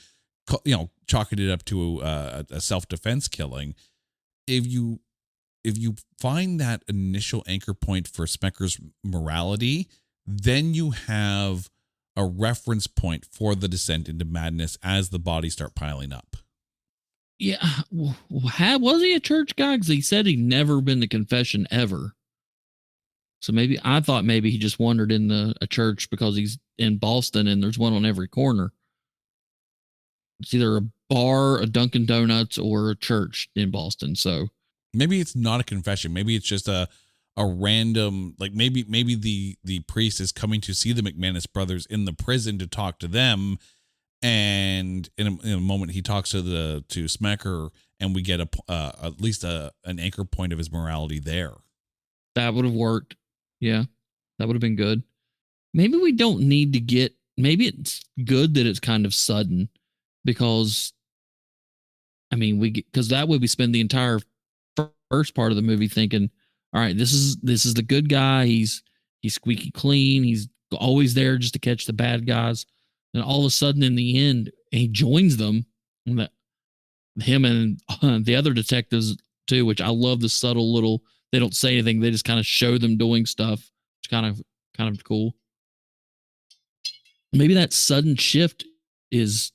chalking it up to a self-defense killing. If you find that initial anchor point for Smecker's morality, then you have a reference point for the descent into madness as the bodies start piling up. Yeah. Was he a church guy? Because he said he'd never been to confession ever. So I thought maybe he just wandered in a church because he's in Boston and there's one on every corner. It's either a bar, a Dunkin' Donuts, or a church in Boston. So maybe it's not a confession. Maybe it's just a random, like maybe the priest is coming to see the McManus brothers in the prison to talk to them. And in a moment he talks to Smecker, and we get at least an anchor point of his morality there. That would have worked. Yeah, that would have been good. Maybe we don't need to maybe it's good that it's kind of sudden, because because that way we spend the entire first part of the movie thinking, all right, this is the good guy. He's squeaky clean. He's always there just to catch the bad guys. And all of a sudden in the end, he joins them, and him and the other detectives too, which I love the subtle little, they don't say anything. They just kind of show them doing stuff. It's kind of cool. Maybe that sudden shift is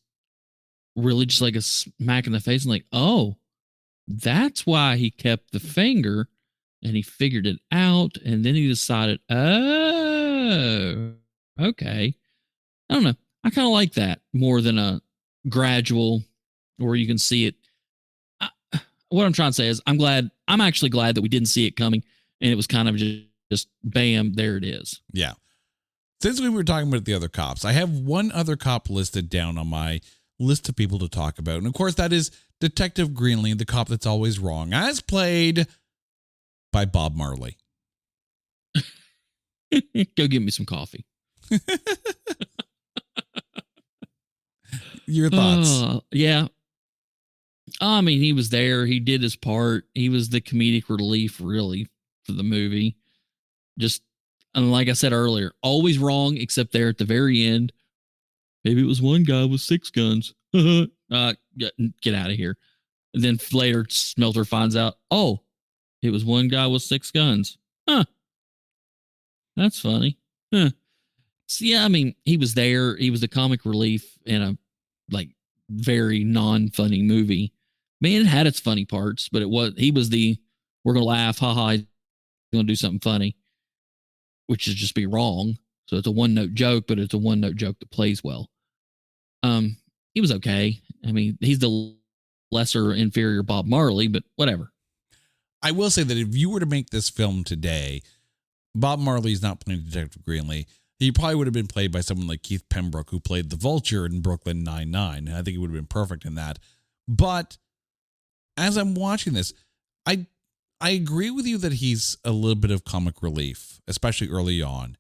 really just like a smack in the face, and like, oh, that's why he kept the finger, and he figured it out. And then he decided, oh, okay. I don't know. I kind of like that more than a gradual where you can see it. What I'm trying to say is I'm actually glad that we didn't see it coming, and it was kind of just bam, there it is. Yeah. Since we were talking about the other cops, I have one other cop listed down on my list of people to talk about. And of course, that is Detective Greenlee, the cop that's always wrong, as played by Bob Marley. Go get me some coffee. Your thoughts? Yeah. He was there. He did his part. He was the comedic relief, really, for the movie. And like I said earlier, always wrong, except there at the very end. Maybe it was one guy with 6 guns. Get out of here. And then later, Smelter finds out, oh, it was one guy with 6 guns. Huh. That's funny. Huh. So, yeah, he was there. He was the comic relief in a very non-funny movie. It had its funny parts, but he was we're going to laugh, haha, he's going to do something funny, which is just be wrong. So it's a one-note joke, but it's a one-note joke that plays well. He was okay. He's the lesser inferior Bob Marley, but whatever. I will say that if you were to make this film today, Bob Marley's not playing Detective Greenlee. He probably would have been played by someone like Keith Pembroke, who played the Vulture in Brooklyn Nine-Nine. I think he would have been perfect in that. But as I'm watching this, I agree with you that he's a little bit of comic relief, especially early on.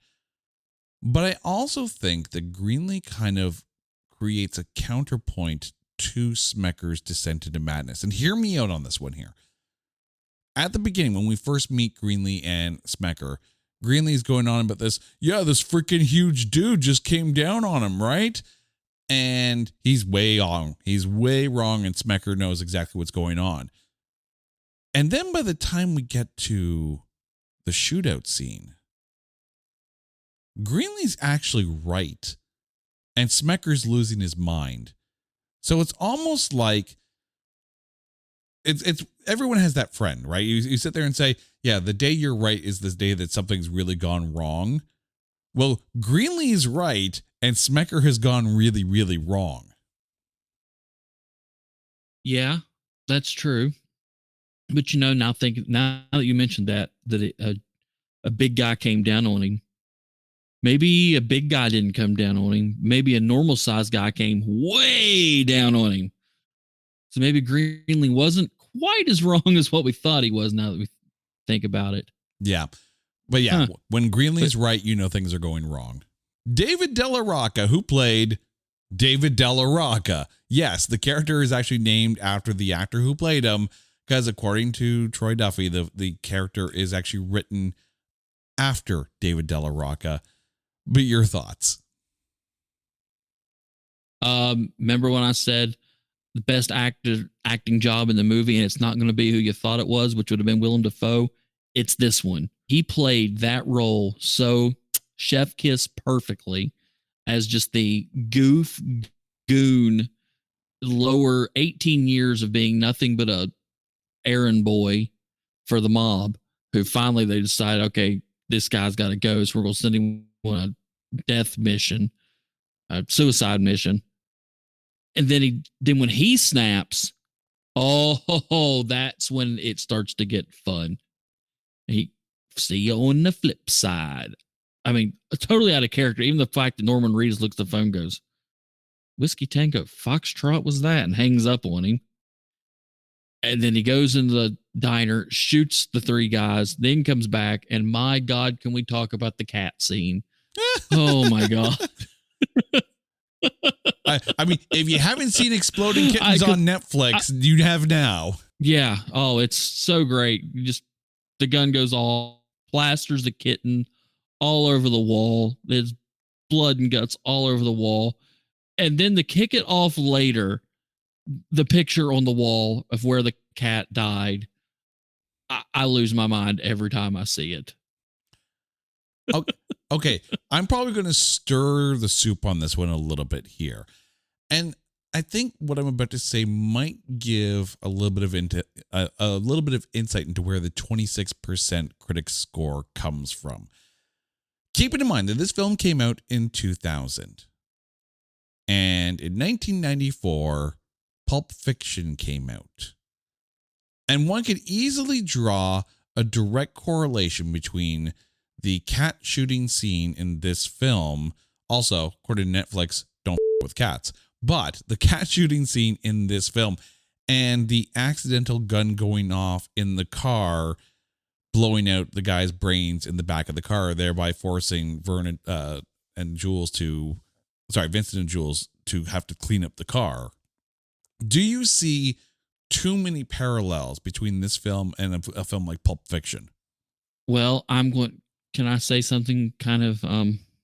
But I also think that Greenlee kind of creates a counterpoint to Smecker's descent into madness. And hear me out on this one here. At the beginning, when we first meet Greenlee and Smecker, Greenlee's going on about this freaking huge dude just came down on him, right? And he's way wrong. He's way wrong, and Smecker knows exactly what's going on. And then by the time we get to the shootout scene, Greenlee's actually right, and Smecker's losing his mind. So it's almost like it's everyone has that friend, right? You sit there and say, yeah, the day you're right is the day that something's really gone wrong. Well, Greenlee's right, and Smecker has gone really, really wrong. Yeah, that's true. But now that you mentioned that a big guy came down on him, maybe a big guy didn't come down on him. Maybe a normal sized guy came way down on him. So maybe Greenlee wasn't quite as wrong as what we thought he was, now that we think about it. Yeah. But yeah, when Greenlee's right, things are going wrong. David Della Rocca, who played David Della Rocca. Yes, the character is actually named after the actor who played him, because according to Troy Duffy, the character is actually written after David Della Rocca. But your thoughts? Remember when I said the best acting job in the movie, and it's not going to be who you thought it was, which would have been Willem Dafoe? It's this one. He played that role so chef kiss perfectly, as just the goon, lower 18 years of being nothing but a errand boy for the mob, who finally they decide, okay, this guy's got to go, so we're going to send him on a death mission, a suicide mission. And then when he snaps, that's when it starts to get fun. See you on the flip side. I mean, totally out of character. Even the fact that Norman Reedus looks at the phone and goes, Whiskey Tango Foxtrot was that? And hangs up on him. And then he goes into the diner, shoots the three guys, then comes back. And my God, can we talk about the cat scene? Oh my God. I mean, if you haven't seen Exploding Kittens on Netflix, you have now. Yeah. Oh, it's so great. The gun goes all, plasters the kitten all over the wall. There's blood and guts all over the wall. And then to kick it off later, the picture on the wall of where the cat died, I lose my mind every time I see it. Okay, I'm probably going to stir the soup on this one a little bit here. And I think what I'm about to say might give a little bit of insight into where the 26% critic score comes from. Keeping in mind that this film came out in 2000. And in 1994, Pulp Fiction came out. And one could easily draw a direct correlation between the cat shooting scene in this film. Also, according to Netflix, don't with cats. But the cat shooting scene in this film and the accidental gun going off in the car, blowing out the guy's brains in the back of the car, thereby forcing Vincent and Jules to have to clean up the car. Do you see too many parallels between this film and a film like Pulp Fiction? Well, can I say something kind of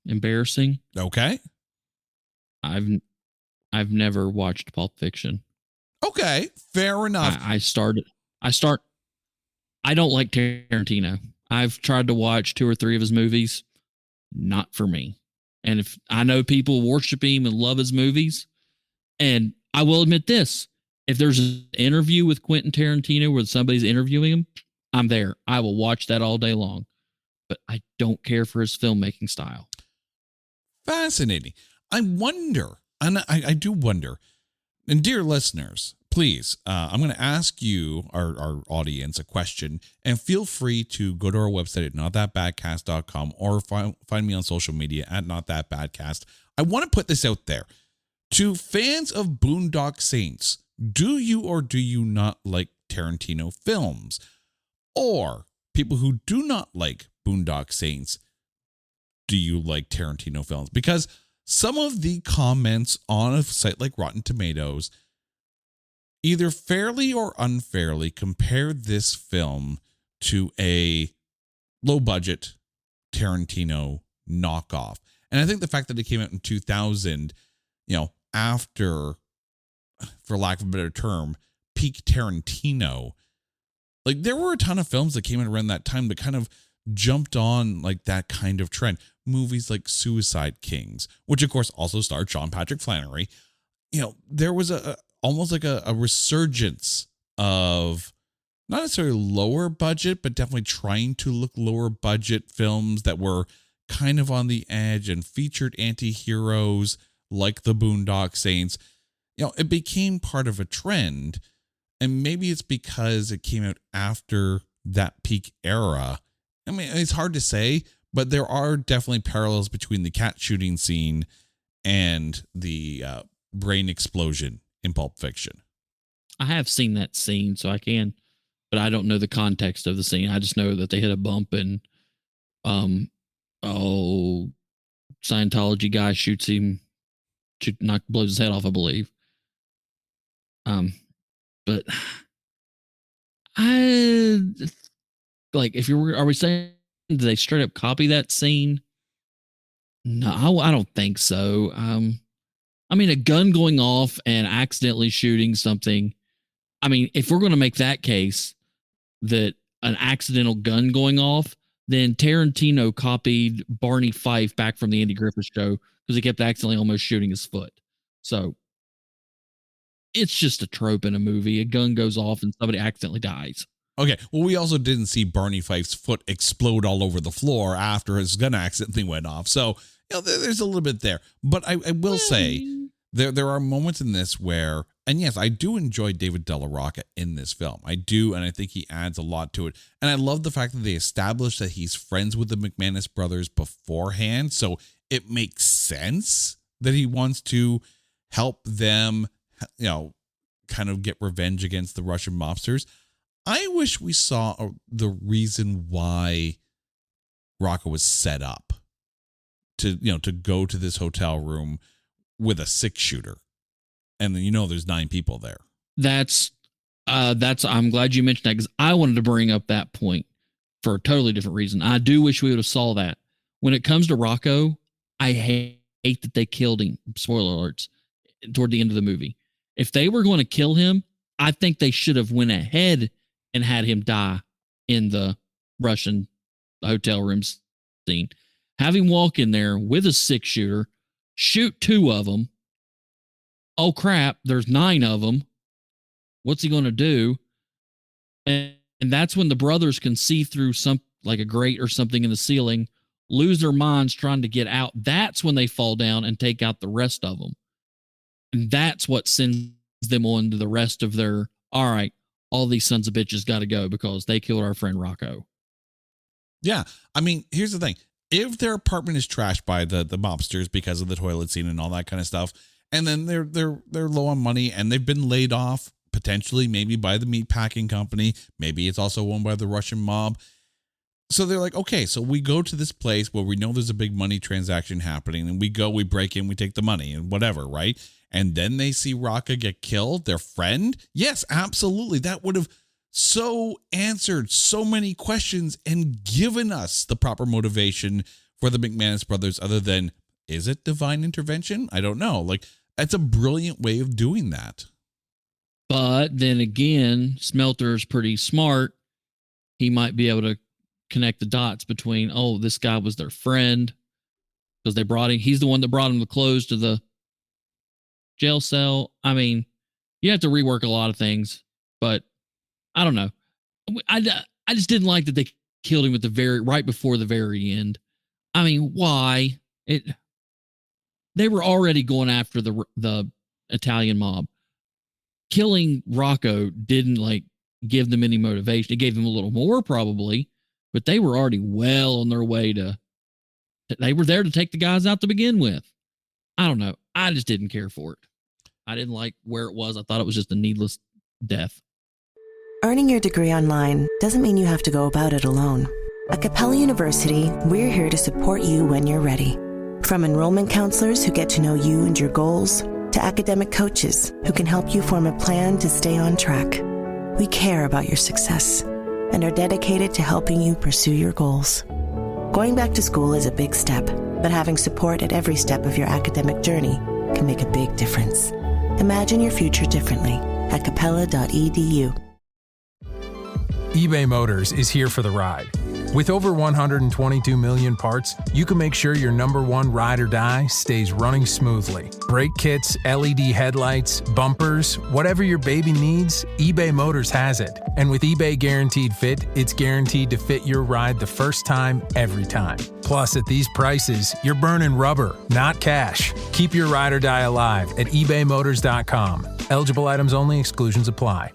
embarrassing? Okay. I've never watched Pulp Fiction. Okay, fair enough. I don't like Tarantino. I've tried to watch 2 or 3 of his movies. Not for me. And if I know people worship him and love his movies, and I will admit this, if there's an interview with Quentin Tarantino where somebody's interviewing him, I'm there. I will watch that all day long. But I don't care for his filmmaking style. Fascinating. I wonder, and I do wonder, and dear listeners, please, I'm going to ask you, our audience, a question, and feel free to go to our website at notthatbadcast.com or find me on social media at notthatbadcast. I want to put this out there. To fans of Boondock Saints, do you or do you not like Tarantino films? Or people who do not like Boondock Saints, do you like Tarantino films? Because some of the comments on a site like Rotten Tomatoes either fairly or unfairly compare this film to a low-budget Tarantino knockoff. And I think the fact that it came out in 2000, after, for lack of a better term, peak Tarantino, like there were a ton of films that came out around that time that kind of jumped on like that kind of trend. Movies like Suicide Kings, which of course also starred Sean Patrick Flannery. There was almost like a resurgence of not necessarily lower budget, but definitely trying to look lower budget films that were kind of on the edge and featured anti-heroes like the Boondock Saints. It became part of a trend, and maybe it's because it came out after that peak era. I mean, it's hard to say, but there are definitely parallels between the cat shooting scene and the brain explosion in Pulp Fiction. I have seen that scene, so I can, but I don't know the context of the scene. I just know that they hit a bump and, Scientology guy shoots him, blows his head off, I believe. But are we saying, did they straight up copy that scene? No, I don't think so. I mean, a gun going off and accidentally shooting something. I mean, if we're going to make that case that an accidental gun going off, then Tarantino copied Barney Fife back from the Andy Griffith Show because he kept accidentally almost shooting his foot. So it's just a trope in a movie. A gun goes off and somebody accidentally dies. Okay, well, we also didn't see Barney Fife's foot explode all over the floor after his gun accidentally went off. So, there's a little bit there. But I will say, there are moments in this where, and yes, I do enjoy David Della Rocca in this film. I do, and I think he adds a lot to it. And I love the fact that they established that he's friends with the McManus brothers beforehand. So it makes sense that he wants to help them, kind of get revenge against the Russian mobsters. I wish we saw the reason why Rocca was set up to go to this hotel room with a 6-shooter. And then, there's 9 people there. That's I'm glad you mentioned that because I wanted to bring up that point for a totally different reason. I do wish we would have saw that. When it comes to Rocco, I hate that they killed him. Spoiler alerts toward the end of the movie. If they were going to kill him, I think they should have went ahead and had him die in the Russian hotel room scene. Have him walk in there with a 6-shooter, shoot 2 of them. Oh crap, there's 9 of them. What's he going to do? And that's when the brothers can see through like a grate or something in the ceiling, lose their minds trying to get out. That's when they fall down and take out the rest of them. And that's what sends them on to the rest of their, all right, all these sons of bitches got to go because they killed our friend Rocco. Yeah. I mean, here's the thing. If their apartment is trashed by the mobsters because of the toilet scene and all that kind of stuff, and then they're low on money and they've been laid off potentially maybe by the meat packing company, maybe it's also owned by the Russian mob. So they're like, okay, so we go to this place where we know there's a big money transaction happening, and we break in, we take the money and whatever, right? And then they see Rocca get killed, their friend. Yes, absolutely. That would have so answered so many questions and given us the proper motivation for the McManus brothers, other than, is it divine intervention? I don't know. Like, that's a brilliant way of doing that. But then again, Smelter's pretty smart. He might be able to connect the dots between, oh, this guy was their friend because they brought him. He's the one that brought him the clothes to the jail cell. I mean, you have to rework a lot of things, but I don't know. I just didn't like that they killed him at right before the very end. I mean, why? They were already going after the Italian mob. Killing Rocco didn't give them any motivation. It gave them a little more probably, but they were already well on their way they were there to take the guys out to begin with. I don't know. I just didn't care for it. I didn't like where it was. I thought it was just a needless death. Earning your degree online doesn't mean you have to go about it alone. At Capella University, we're here to support you when you're ready. From enrollment counselors who get to know you and your goals, to academic coaches who can help you form a plan to stay on track. We care about your success and are dedicated to helping you pursue your goals. Going back to school is a big step, but having support at every step of your academic journey can make a big difference. Imagine your future differently at capella.edu. eBay Motors is here for the ride. With over 122 million parts, you can make sure your number one ride or die stays running smoothly. Brake kits, LED headlights, bumpers, whatever your baby needs, eBay Motors has it. And with eBay Guaranteed Fit, it's guaranteed to fit your ride the first time, every time. Plus, at these prices, you're burning rubber, not cash. Keep your ride or die alive at ebaymotors.com. Eligible items only, exclusions apply.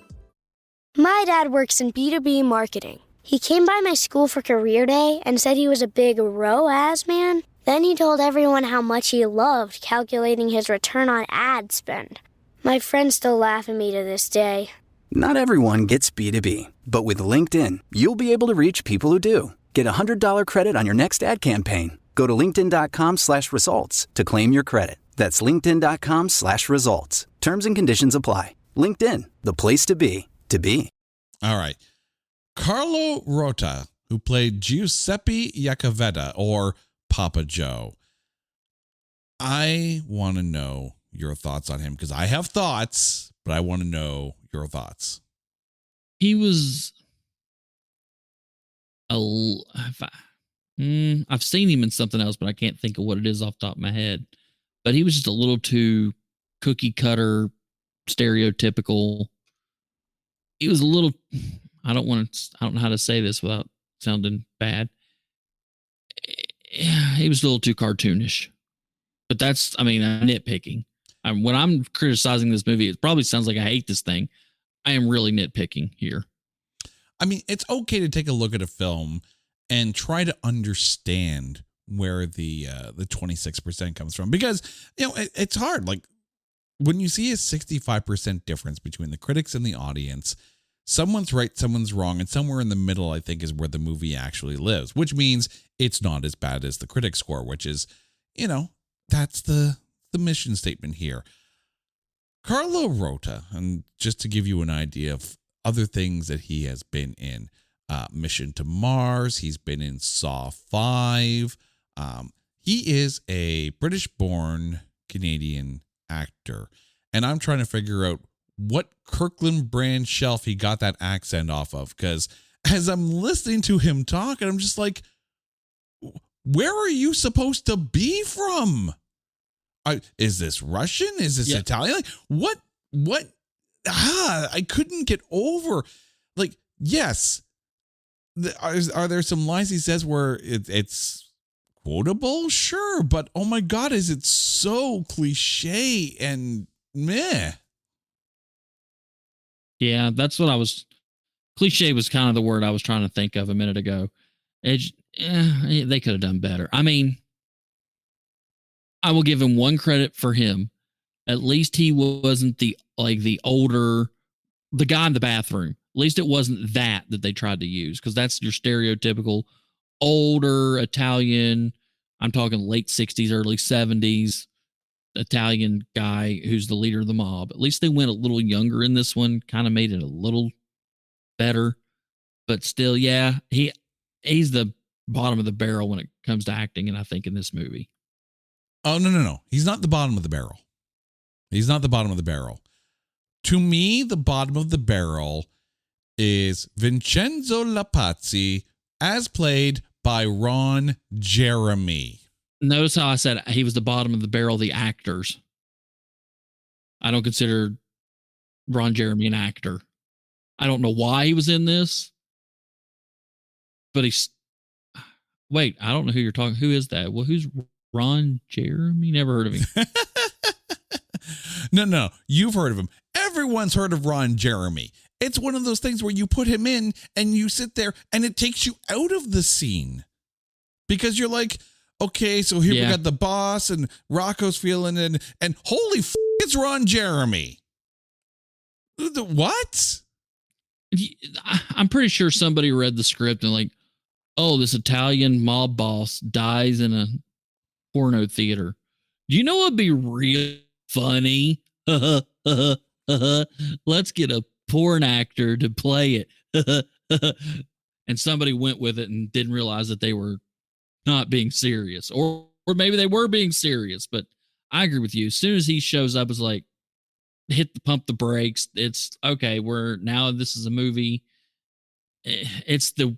My dad works in B2B marketing. He came by my school for career day and said he was a big ROAS man. Then he told everyone how much he loved calculating his return on ad spend. My friends still laugh at me to this day. Not everyone gets B2B, but with LinkedIn, you'll be able to reach people who do. Get a $100 credit on your next ad campaign. Go to linkedin.com/results to claim your credit. That's linkedin.com/results. Terms and conditions apply. LinkedIn, the place to be, to be. All right. Carlo Rota, who played Giuseppe Iacovetta, or Papa Joe. I want to know your thoughts on him because I have thoughts, but I want to know your thoughts. He was I've seen him in something else, but I can't think of what it is off the top of my head. But he was just a little too cookie cutter, stereotypical. He was a little, I don't know how to say this without sounding bad. He was a little too cartoonish, but that's, I'm nitpicking. When I'm criticizing this movie, it probably sounds like I hate this thing. I am really nitpicking here. I mean, it's okay to take a look at a film and try to understand where the 26% comes from, because, it's hard. Like, when you see a 65% difference between the critics and the audience, someone's right, someone's wrong, and somewhere in the middle, I think, is where the movie actually lives, which means it's not as bad as the critic score, which is, that's the mission statement here. Carlo Rota, and just to give you an idea of other things that he has been in, Mission to Mars, he's been in Saw 5. He is a British-born Canadian actor, and I'm trying to figure out what Kirkland brand shelf he got that accent off of, because as I'm listening to him talk, and I'm just like, where are you supposed to be from? Is this Russian? Is this Italian? Like, what? I couldn't get over. Like, yes, are there some lines he says where it's quotable? Sure, but oh my God, is it so cliche and meh? Yeah, that's what cliche was kind of the word I was trying to think of a minute ago. They could have done better. I mean, I will give him one credit for him. At least he wasn't the guy in the bathroom. At least it wasn't that they tried to use, because that's your stereotypical older Italian. I'm talking late 60s, early 70s Italian guy who's the leader of the mob. At least they went a little younger in this one, kind of made it a little better. But still, yeah, he's the bottom of the barrel when it comes to acting, and I think in this movie. Oh, no. He's not the bottom of the barrel. He's not the bottom of the barrel. To me, the bottom of the barrel is Vincenzo Lapazzi, as played by Ron Jeremy. Notice how I said he was the bottom of the barrel, the actors. I don't consider Ron Jeremy an actor. I don't know why he was in this, but wait, I don't know who you're talking. Who is that? Well, who's Ron Jeremy? Never heard of him. No, you've heard of him. Everyone's heard of Ron Jeremy. It's one of those things where you put him in and you sit there and it takes you out of the scene, because you're like, okay, so here we got the boss and Rocco's feeling it, and holy it's Ron Jeremy. What? I'm pretty sure somebody read the script and like, oh, this Italian mob boss dies in a porno theater. Do you know what'd be real funny? Let's get a porn actor to play it. And somebody went with it and didn't realize that they were not being serious, or maybe they were being serious. But I agree with you. As soon as he shows up, it's like, pump the brakes. It's okay. This is a movie. It's the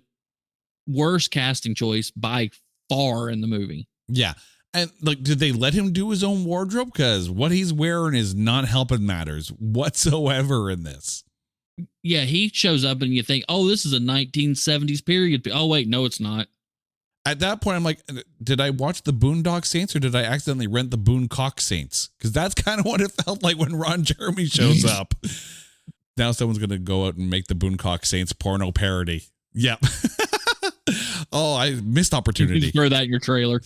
worst casting choice by far in the movie. Yeah. And like, did they let him do his own wardrobe? Because what he's wearing is not helping matters whatsoever in this. Yeah, he shows up and you think, oh, this is a 1970s period. Oh, wait, no, it's not. At that point, I'm like, did I watch the Boondock Saints or did I accidentally rent the Booncock Saints? Because that's kind of what it felt like when Ron Jeremy shows up. Now someone's going to go out and make the Booncock Saints porno parody. Yep. Oh, I missed opportunity. You throw that in your trailer.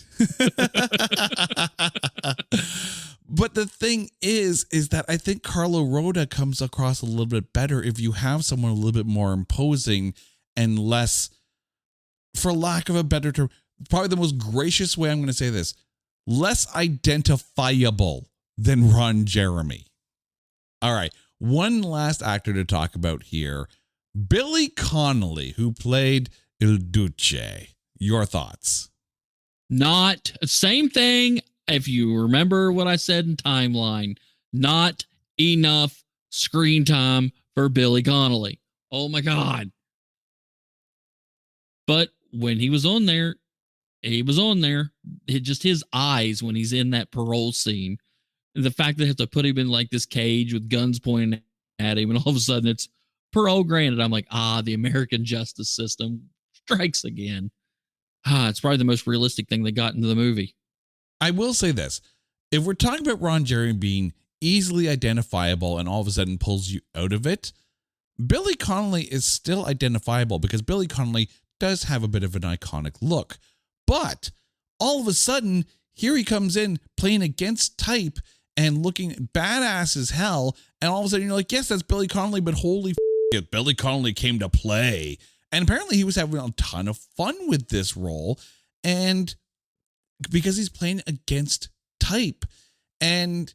But the thing is that I think Carlo Rota comes across a little bit better if you have someone a little bit more imposing and less, for lack of a better term, probably the most gracious way I'm going to say this, less identifiable than Ron Jeremy. All right. One last actor to talk about here, Billy Connolly, who played Il Duce. Your thoughts? Not same thing. If you remember what I said in Timeline, not enough screen time for Billy Connolly. Oh my God. But when he was on there, just his eyes when he's in that parole scene. And the fact that they have to put him in like this cage with guns pointing at him, and all of a sudden it's parole granted. I'm like, the American justice system strikes again. It's probably the most realistic thing they got into the movie. I will say this. If we're talking about Ron Jeremy being easily identifiable and all of a sudden pulls you out of it, Billy Connolly is still identifiable because Billy Connolly does have a bit of an iconic look. But all of a sudden, here he comes in playing against type and looking badass as hell. And all of a sudden you're like, yes, that's Billy Connolly, but holy it, Billy Connolly came to play. And apparently he was having a ton of fun with this role. And because he's playing against type and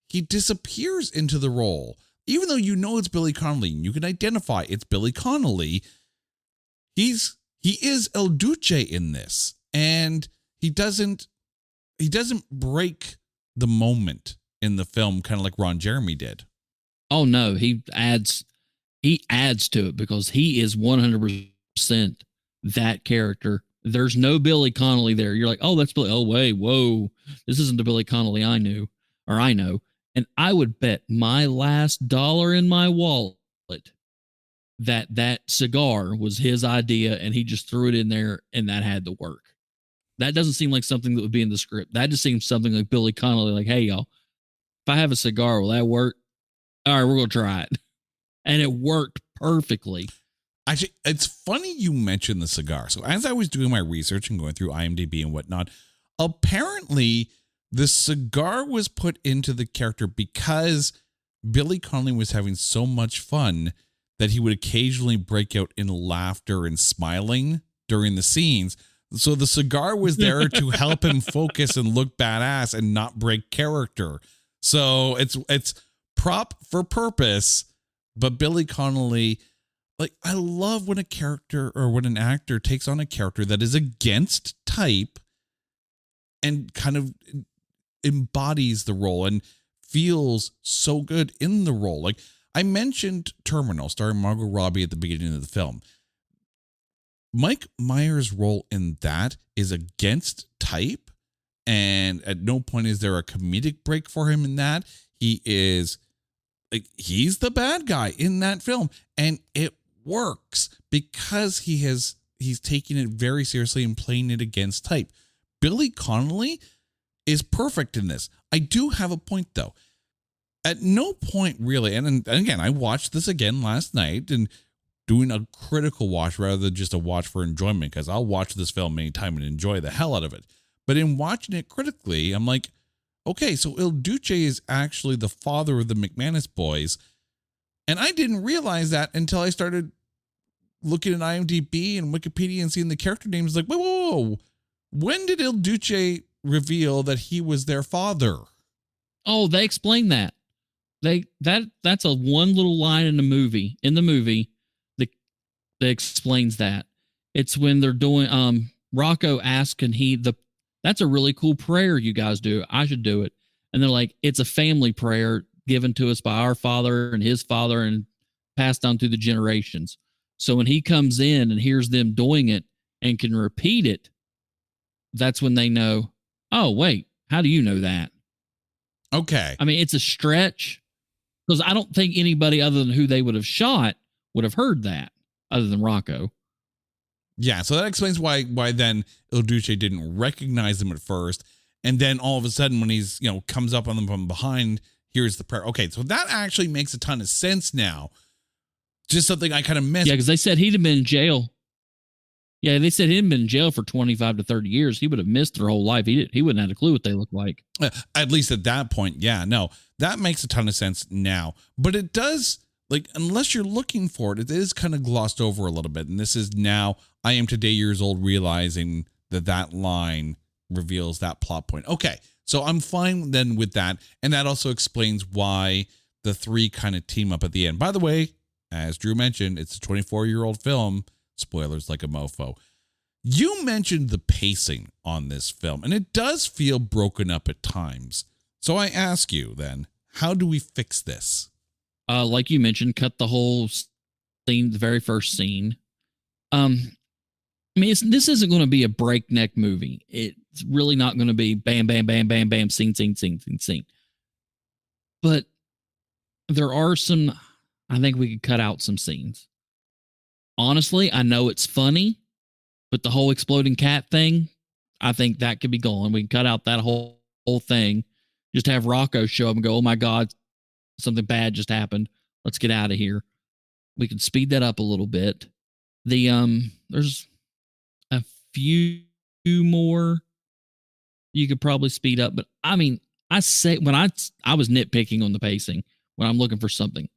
he disappears into the role, even though you know it's Billy Connolly and you can identify it's Billy Connolly, he is El Duce in this, and he doesn't break the moment in the film, kind of like Ron Jeremy did. Oh no, he adds to it because he is 100% that character. There's no Billy Connolly there. You're like, oh, that's Billy. Oh, wait, whoa. This isn't the Billy Connolly I knew, or I know. And I would bet my last dollar in my wallet that cigar was his idea and he just threw it in there and that had to work. That doesn't seem like something that would be in the script. That just seems something like Billy Connolly, like, hey, y'all, if I have a cigar, will that work? All right, we're going to try it. And it worked perfectly. Actually, it's funny you mentioned the cigar. So as I was doing my research and going through IMDb and whatnot, apparently the cigar was put into the character because Billy Connolly was having so much fun that he would occasionally break out in laughter and smiling during the scenes. So the cigar was there to help him focus and look badass and not break character. So it's prop for purpose, but Billy Connolly, like, I love when a character or when an actor takes on a character that is against type and kind of embodies the role and feels so good in the role. Like I mentioned Terminal starring Margot Robbie at the beginning of the film. Mike Myers' role in that is against type, and at no point is there a comedic break for him in that. He is like, he's the bad guy in that film, and it works because he's taking it very seriously and playing it against type. Billy Connolly is perfect in this. I do have a point though. At no point really, and again, I watched this again last night and doing a critical watch rather than just a watch for enjoyment, because I'll watch this film anytime and enjoy the hell out of it. But in watching it critically, I'm like, okay, so Il Duce is actually the father of the McManus boys. And I didn't realize that until I started looking at IMDb and Wikipedia and seeing the character names. Like, whoa. When did Il Duce reveal that he was their father? Oh, they explain that. That's a one little line in the movie that explains that. It's when they're doing Rocco asks, that's a really cool prayer you guys do. I should do it. And they're like, it's a family prayer given to us by our father and his father and passed on through the generations. So when he comes in and hears them doing it and can repeat it, that's when they know, oh, wait, how do you know that? Okay. I mean, it's a stretch because I don't think anybody other than who they would have shot would have heard that other than Rocco. Yeah, so that explains why then Il Duce didn't recognize him at first. And then all of a sudden when he's, comes up on them from behind, here's the prayer. Okay, so that actually makes a ton of sense now. Just something I kind of missed. Yeah, because they said he'd have been in jail. Yeah, they said he'd been in jail for 25 to 30 years. He would have missed their whole life. He wouldn't have a clue what they look like. At least at that point, yeah. No, that makes a ton of sense now. But it does, like, unless you're looking for it, it is kind of glossed over a little bit. And this is now, I am today years old realizing that line reveals that plot point. Okay, so I'm fine then with that. And that also explains why the three kind of team up at the end. By the way, as Drew mentioned, it's a 24-year-old film. Spoilers like a mofo. You mentioned the pacing on this film, and it does feel broken up at times. So I ask you then, how do we fix this? Like you mentioned, cut the whole scene, the very first scene. I mean, this isn't going to be a breakneck movie. It's really not going to be bam, bam, bam, bam, bam, scene, scene, scene, scene, scene. But there are some, I think we could cut out some scenes. Honestly, I know it's funny, but the whole exploding cat thing, I think that could be gone. We can cut out that whole thing. Just have Rocco show up and go, oh my God, something bad just happened. Let's get out of here. We can speed that up a little bit. There's a few more you could probably speed up, but I mean, I say when I was nitpicking on the pacing when I'm looking for something,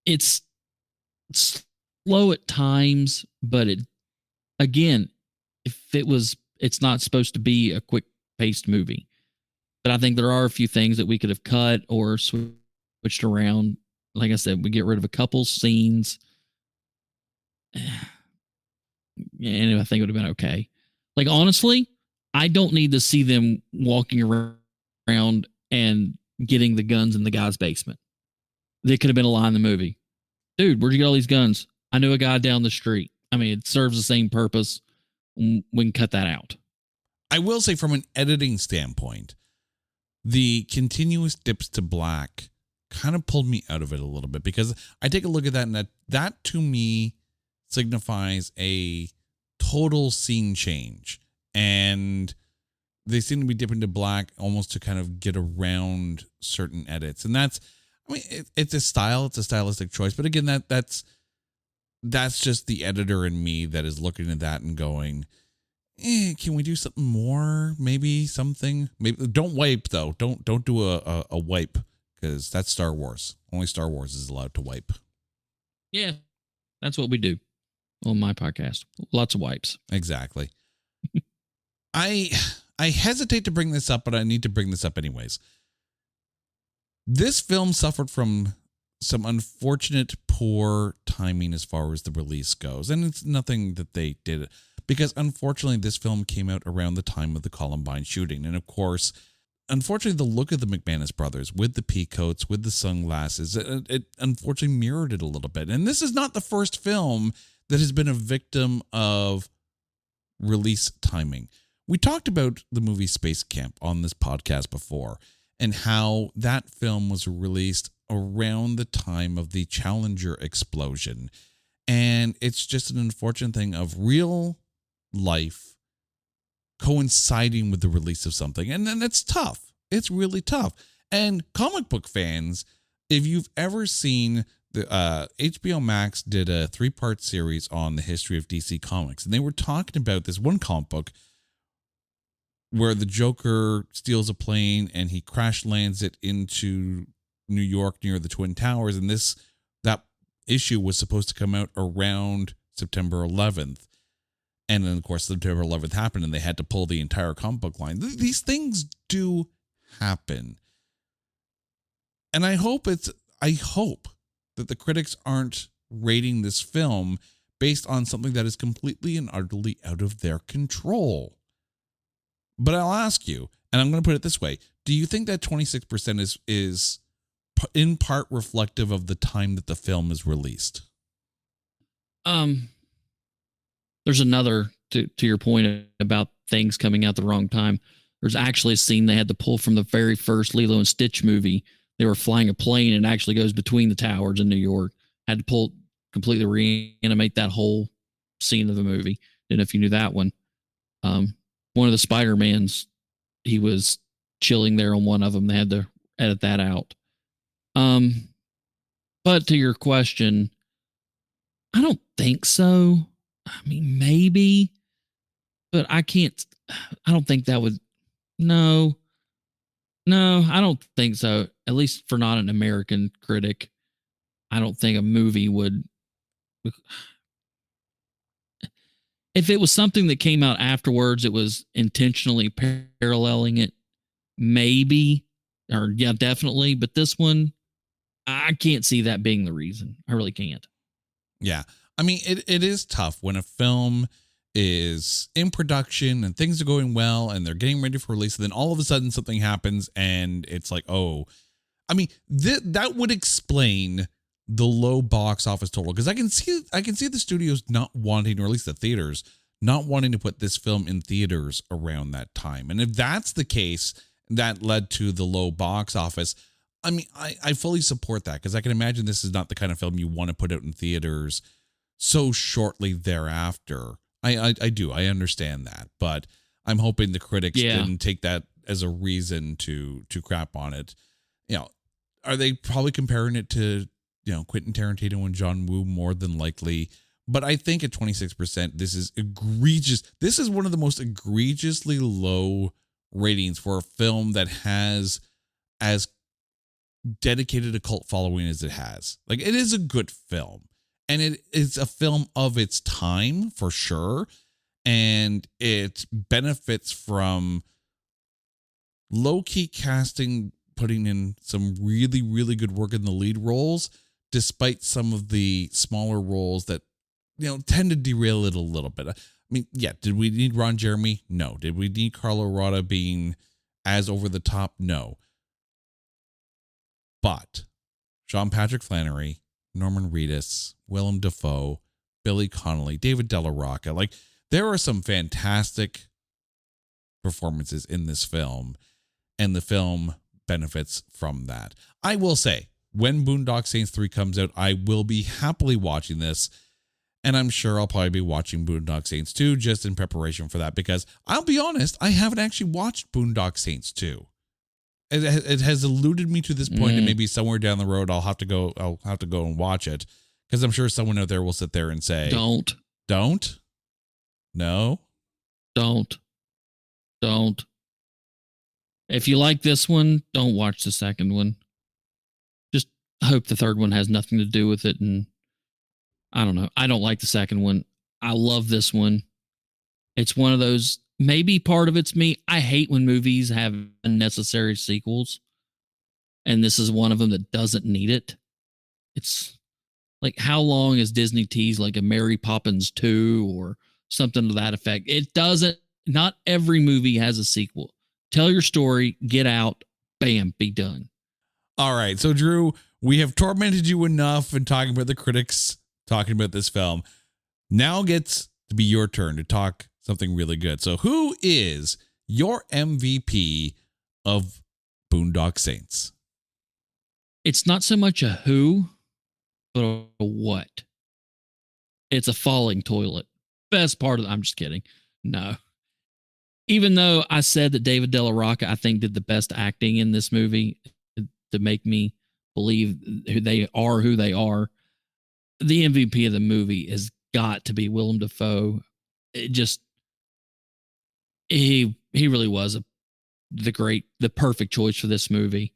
it's slow at times, but again, it's not supposed to be a quick paced movie. But I think there are a few things that we could have cut or switched around. Like I said, we get rid of a couple scenes. And I think it would have been okay. Like, honestly, I don't need to see them walking around and getting the guns in the guy's basement. They could have been a line in the movie. Dude, where'd you get all these guns? I knew a guy down the street. I mean, it serves the same purpose. We can cut that out. I will say, from an editing standpoint, the continuous dips to black kind of pulled me out of it a little bit, because I take a look at that, and that to me signifies a total scene change. And they seem to be dipping to black almost to kind of get around certain edits. And that's, I mean, it's a style, it's a stylistic choice. But again, that's just the editor in me that is looking at that and going, can we do something more? Maybe something. Maybe don't wipe though. Don't do a wipe, because that's Star Wars. Only Star Wars is allowed to wipe. Yeah, that's what we do on my podcast. Lots of wipes. Exactly. I hesitate to bring this up, but I need to bring this up anyways. This film suffered from some unfortunate poor timing as far as the release goes. And it's nothing that they did, because unfortunately this film came out around the time of the Columbine shooting. And of course, unfortunately, the look of the McManus brothers with the peacoats, with the sunglasses, it unfortunately mirrored it a little bit. And this is not the first film that has been a victim of release timing. We talked about the movie Space Camp on this podcast before, and how that film was released around the time of the Challenger explosion. And it's just an unfortunate thing of real life coinciding with the release of something. And then it's tough. It's really tough. And comic book fans, if you've ever seen the HBO Max did a 3-part series on the history of DC Comics, and they were talking about this one comic book where the Joker steals a plane and he crash lands it into New York near the Twin Towers. And that issue was supposed to come out around September 11th. And then, of course, September 11th happened and they had to pull the entire comic book line. These things do happen. And I hope that the critics aren't rating this film based on something that is completely and utterly out of their control. But I'll ask you, and I'm going to put it this way. Do you think that 26% is in part reflective of the time that the film is released? There's another, to your point about things coming out the wrong time. There's actually a scene they had to pull from the very first Lilo and Stitch movie. They were flying a plane and it actually goes between the towers in New York. Had to completely reanimate that whole scene of the movie. Didn't know if you knew that one. One of the Spider-Mans, he was chilling there on one of them. They had to edit that out. But to your question, I don't think so. I mean, maybe, but I don't think that would, no, I don't think so. At least for not an American critic, I don't think a movie would. If it was something that came out afterwards, it was intentionally paralleling it, maybe, or yeah, definitely. But this one, I can't see that being the reason. I really can't. Yeah. I mean, it is tough when a film is in production and things are going well and they're getting ready for release. And then all of a sudden something happens and it's like, oh, I mean, that would explain the low box office total, because I can see the studios not wanting, or at least the theaters not wanting to put this film in theaters around that time. And if that's the case, that led to the low box office. I mean, I fully support that, because I can imagine this is not the kind of film you want to put out in theaters so shortly thereafter. I do. I understand that, but I'm hoping the critics didn't take that as a reason to crap on it. You know, are they probably comparing it to, you know, Quentin Tarantino and John Woo? More than likely. But I think at 26%, this is egregious. This is one of the most egregiously low ratings for a film that has as dedicated a cult following as it has. Like, it is a good film, and it is a film of its time for sure. And it benefits from low-key casting, putting in some really, really good work in the lead roles, despite some of the smaller roles that, you know, tend to derail it a little bit. I mean, yeah, did we need Ron Jeremy? No. Did we need Carlo Rada being as over the top? No. But Sean Patrick Flannery, Norman Reedus, Willem Dafoe, Billy Connolly, David Della Rocca, like, there are some fantastic performances in this film, and the film benefits from that. I will say, when Boondock Saints 3 comes out, I will be happily watching this. And I'm sure I'll probably be watching Boondock Saints 2 just in preparation for that, because I'll be honest, I haven't actually watched Boondock Saints 2. It has eluded me to this point, and maybe somewhere down the road I'll have to go and watch it, because I'm sure someone out there will sit there and say, Don't. No. Don't. If you like this one, don't watch the second one. Just hope the third one has nothing to do with it. And I don't know. I don't like the second one. I love this one. It's one of those, maybe part of it's me. I hate when movies have unnecessary sequels. And this is one of them that doesn't need it. It's like, how long is Disney teased like a Mary Poppins 2 or something to that effect? It doesn't. Not every movie has a sequel. Tell your story, get out, bam, be done. All right. So, Drew, we have tormented you enough in talking about the critics, talking about this film. Now gets to be your turn to talk something really good. So, who is your MVP of Boondock Saints? It's not so much a who, but a what. It's a falling toilet. Best part of it. I'm just kidding. No. Even though I said that David Della Rocca, I think, did the best acting in this movie to make me believe who they are, the MVP of the movie has got to be Willem Dafoe. He really was the perfect choice for this movie.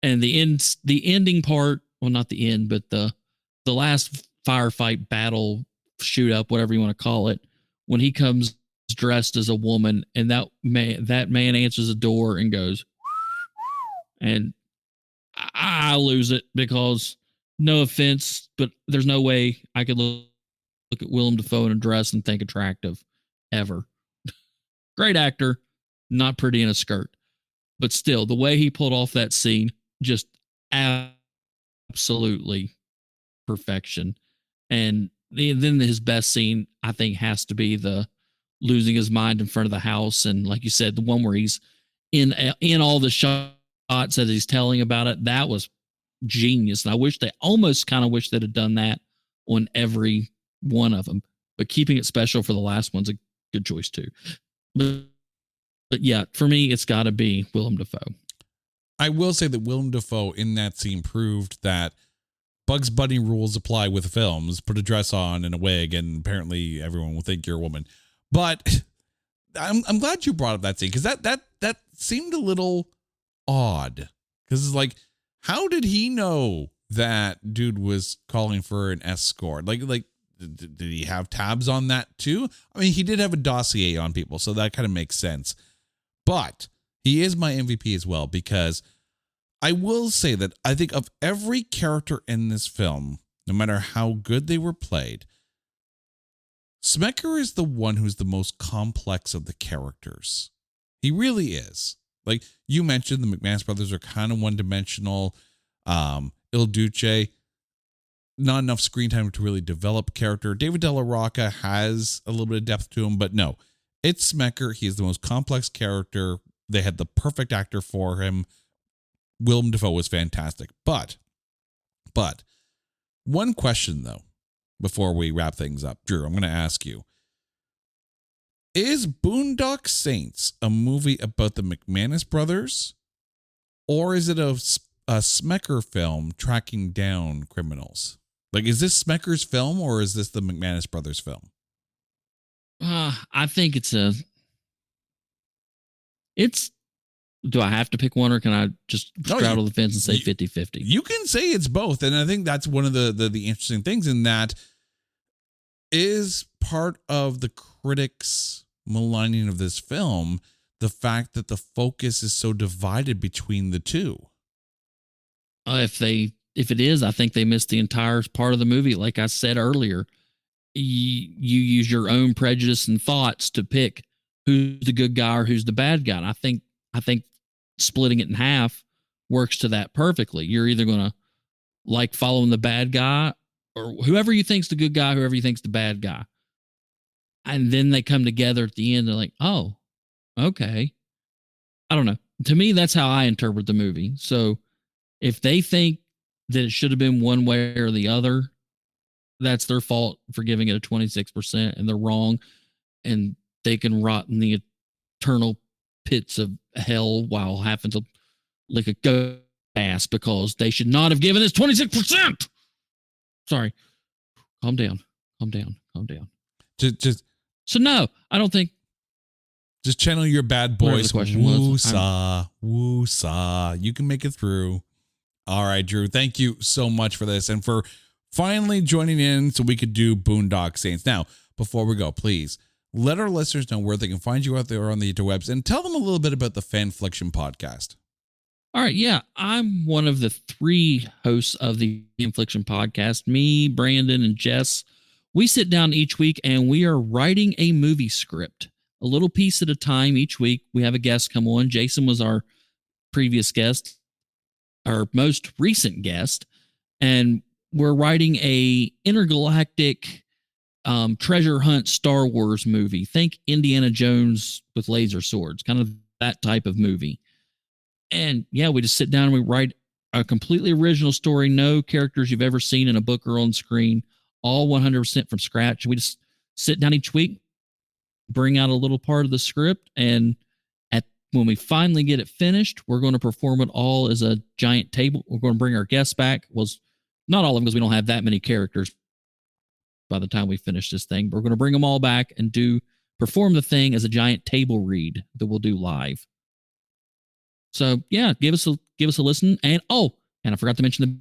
And the ending part, well, not the end, but the last firefight, battle, shoot up, whatever you want to call it, when he comes dressed as a woman and that man answers the door and goes, and I lose it, because no offense, but there's no way I could look at Willem Dafoe in a dress and think attractive ever. Great actor, not pretty in a skirt, but still the way he pulled off that scene, just absolutely perfection. And then his best scene, I think, has to be the losing his mind in front of the house. And like you said, the one where he's in all the shots that he's telling about it, that was genius. And I wish they'd have done that on every one of them, but keeping it special for the last one's a good choice too. But yeah, for me, it's got to be Willem Dafoe. I will say that Willem Dafoe in that scene proved that Bugs Bunny rules apply with films. Put a dress on and a wig, and apparently everyone will think you're a woman. But I'm glad you brought up that scene, because that seemed a little odd. Because it's like, how did he know that dude was calling for an escort? Like did he have tabs on that too? I mean, he did have a dossier on people, so that kind of makes sense. But he is my MVP as well, because I will say that I think of every character in this film, no matter how good they were played, Smecker is the one who's the most complex of the characters. He really is. Like you mentioned, the McManus brothers are kind of one-dimensional. Il Duce, not enough screen time to really develop character. David De La Rocca has a little bit of depth to him, but no, it's Smecker. He is the most complex character. They had the perfect actor for him. Willem Dafoe was fantastic. But one question though, before we wrap things up, Drew, I'm going to ask you. Is Boondock Saints a movie about the McManus brothers, or is it a Smecker film tracking down criminals? Like, is this Smecker's film, or is this the McManus brothers film? I think it's. Do I have to pick one, or can I just straddle the fence and say 50-50? You can say it's both, and I think that's one of the interesting things in that is part of the critics' maligning of this film, the fact that the focus is so divided between the two. If it is, I think they missed the entire part of the movie. Like I said earlier, you use your own prejudice and thoughts to pick who's the good guy or who's the bad guy. And I think splitting it in half works to that perfectly. You're either going to like following the bad guy, or whoever you think's the good guy, whoever you think's the bad guy. And then they come together at the end. They're like, oh, okay. I don't know. To me, that's how I interpret the movie. So if they think that it should have been one way or the other, that's their fault for giving it a 26%, and they're wrong. And they can rot in the eternal pits of hell while having to lick a goat ass because they should not have given this 26%. Sorry. Calm down. So no, I don't think. Just channel your bad boys. Woo-saw. You can make it through. All right, Drew, thank you so much for this and for finally joining in so we could do Boondock Saints. Now, before we go, please let our listeners know where they can find you out there on the interwebs and tell them a little bit about the Fanfliction podcast. All right, yeah, I'm one of the 3 hosts of the Fanfliction podcast. Me, Brandon, and Jess. We sit down each week and we are writing a movie script, a little piece at a time each week. We have a guest come on. Jason was our previous guest, our most recent guest, and we're writing a intergalactic treasure hunt Star Wars movie. Think Indiana Jones with laser swords, kind of that type of movie. And yeah, we just sit down and we write a completely original story, no characters you've ever seen in a book or on screen, all 100% from scratch. We just sit down each week, bring out a little part of the script, and when we finally get it finished, we're going to perform it all as a giant table. We're going to bring our guests back. Well, not all of them, because we don't have that many characters by the time we finish this thing. But we're going to bring them all back and perform the thing as a giant table read that we'll do live. So yeah, give us a listen. And I forgot to mention the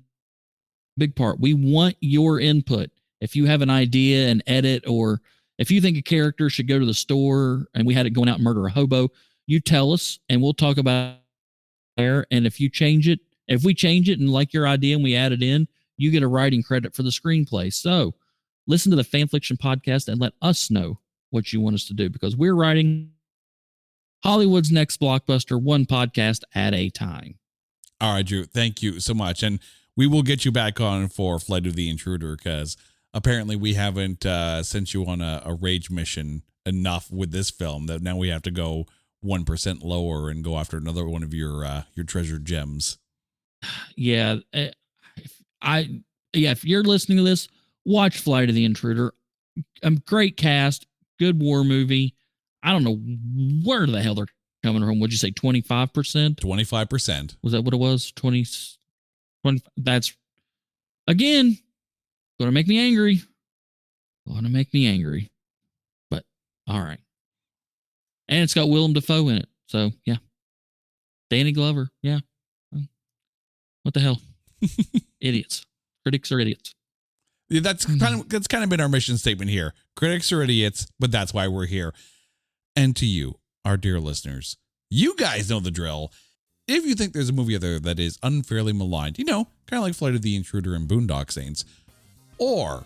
big part. We want your input. If you have an idea, an edit, or if you think a character should go to the store and we had it going out and murder a hobo, you tell us and we'll talk about it there. And if we change it and like your idea and we add it in, you get a writing credit for the screenplay. So listen to the Fanfliction podcast and let us know what you want us to do, because we're writing Hollywood's next blockbuster, one podcast at a time. All right, Drew, thank you so much. And we will get you back on for Flight of the Intruder, because apparently we haven't sent you on a rage mission enough with this film that now we have to go 1% lower and go after another one of your treasured gems. Yeah. If you're listening to this, watch Flight of the Intruder. Great cast, good war movie. I don't know where the hell they're coming from. What'd you say, 25%? 25%. Was that what it was? 20. That's, again, going to make me angry. But, all right. And it's got Willem Dafoe in it. So, yeah. Danny Glover. Yeah. What the hell? Idiots. Critics are idiots. Yeah, that's kind of been our mission statement here. Critics are idiots, but that's why we're here. And to you, our dear listeners, you guys know the drill. If you think there's a movie out there that is unfairly maligned, kind of like Flight of the Intruder and Boondock Saints, or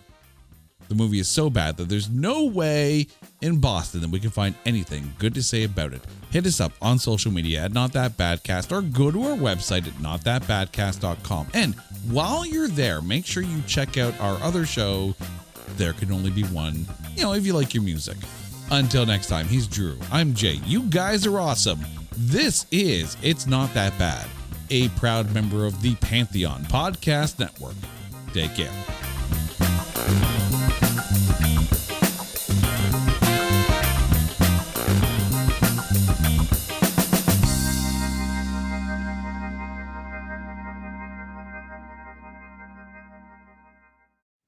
The movie is so bad that there's no way in Boston that we can find anything good to say about it. Hit us up on social media at Not That Badcast or go to our website at notthatbadcast.com. And while you're there, make sure you check out our other show, There Can Only Be One, if you like your music. Until next time, he's Drew. I'm Jay. You guys are awesome. This is It's Not That Bad, a proud member of the Pantheon Podcast Network. Take care.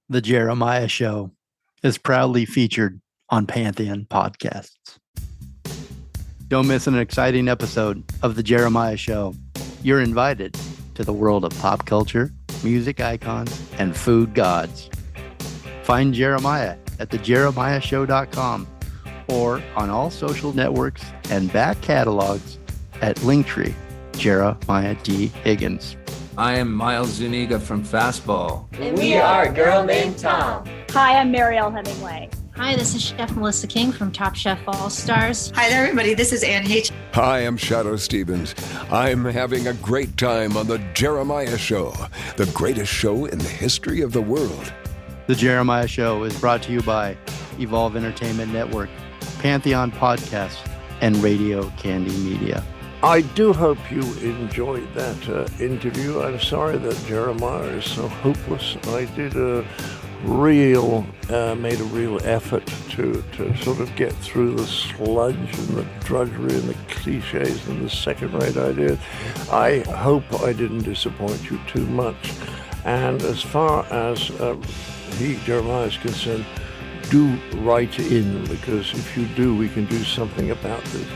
The Jeremiah Show is proudly featured on Pantheon Podcasts. Don't miss an exciting episode of The Jeremiah Show. You're invited to the world of pop culture, music icons, and food gods. Find Jeremiah at thejeremiahshow.com or on all social networks and back catalogs at Linktree, Jeremiah D. Higgins. I am Miles Zuniga from Fastball. And we are a girl named Tom. Hi, I'm Marielle Hemingway. Hi, this is Chef Melissa King from Top Chef All Stars. Hi there, everybody. This is Ann H. Hi, I'm Shadow Stevens. I'm having a great time on The Jeremiah Show, the greatest show in the history of the world. The Jeremiah Show is brought to you by Evolve Entertainment Network, Pantheon Podcasts, and Radio Candy Media. I do hope you enjoyed that interview. I'm sorry that Jeremiah is so hopeless. I did made a real effort to sort of get through the sludge and the drudgery and the cliches and the second-rate ideas. I hope I didn't disappoint you too much. And as far as Jeremiah is concerned, do write in, because if you do, we can do something about this.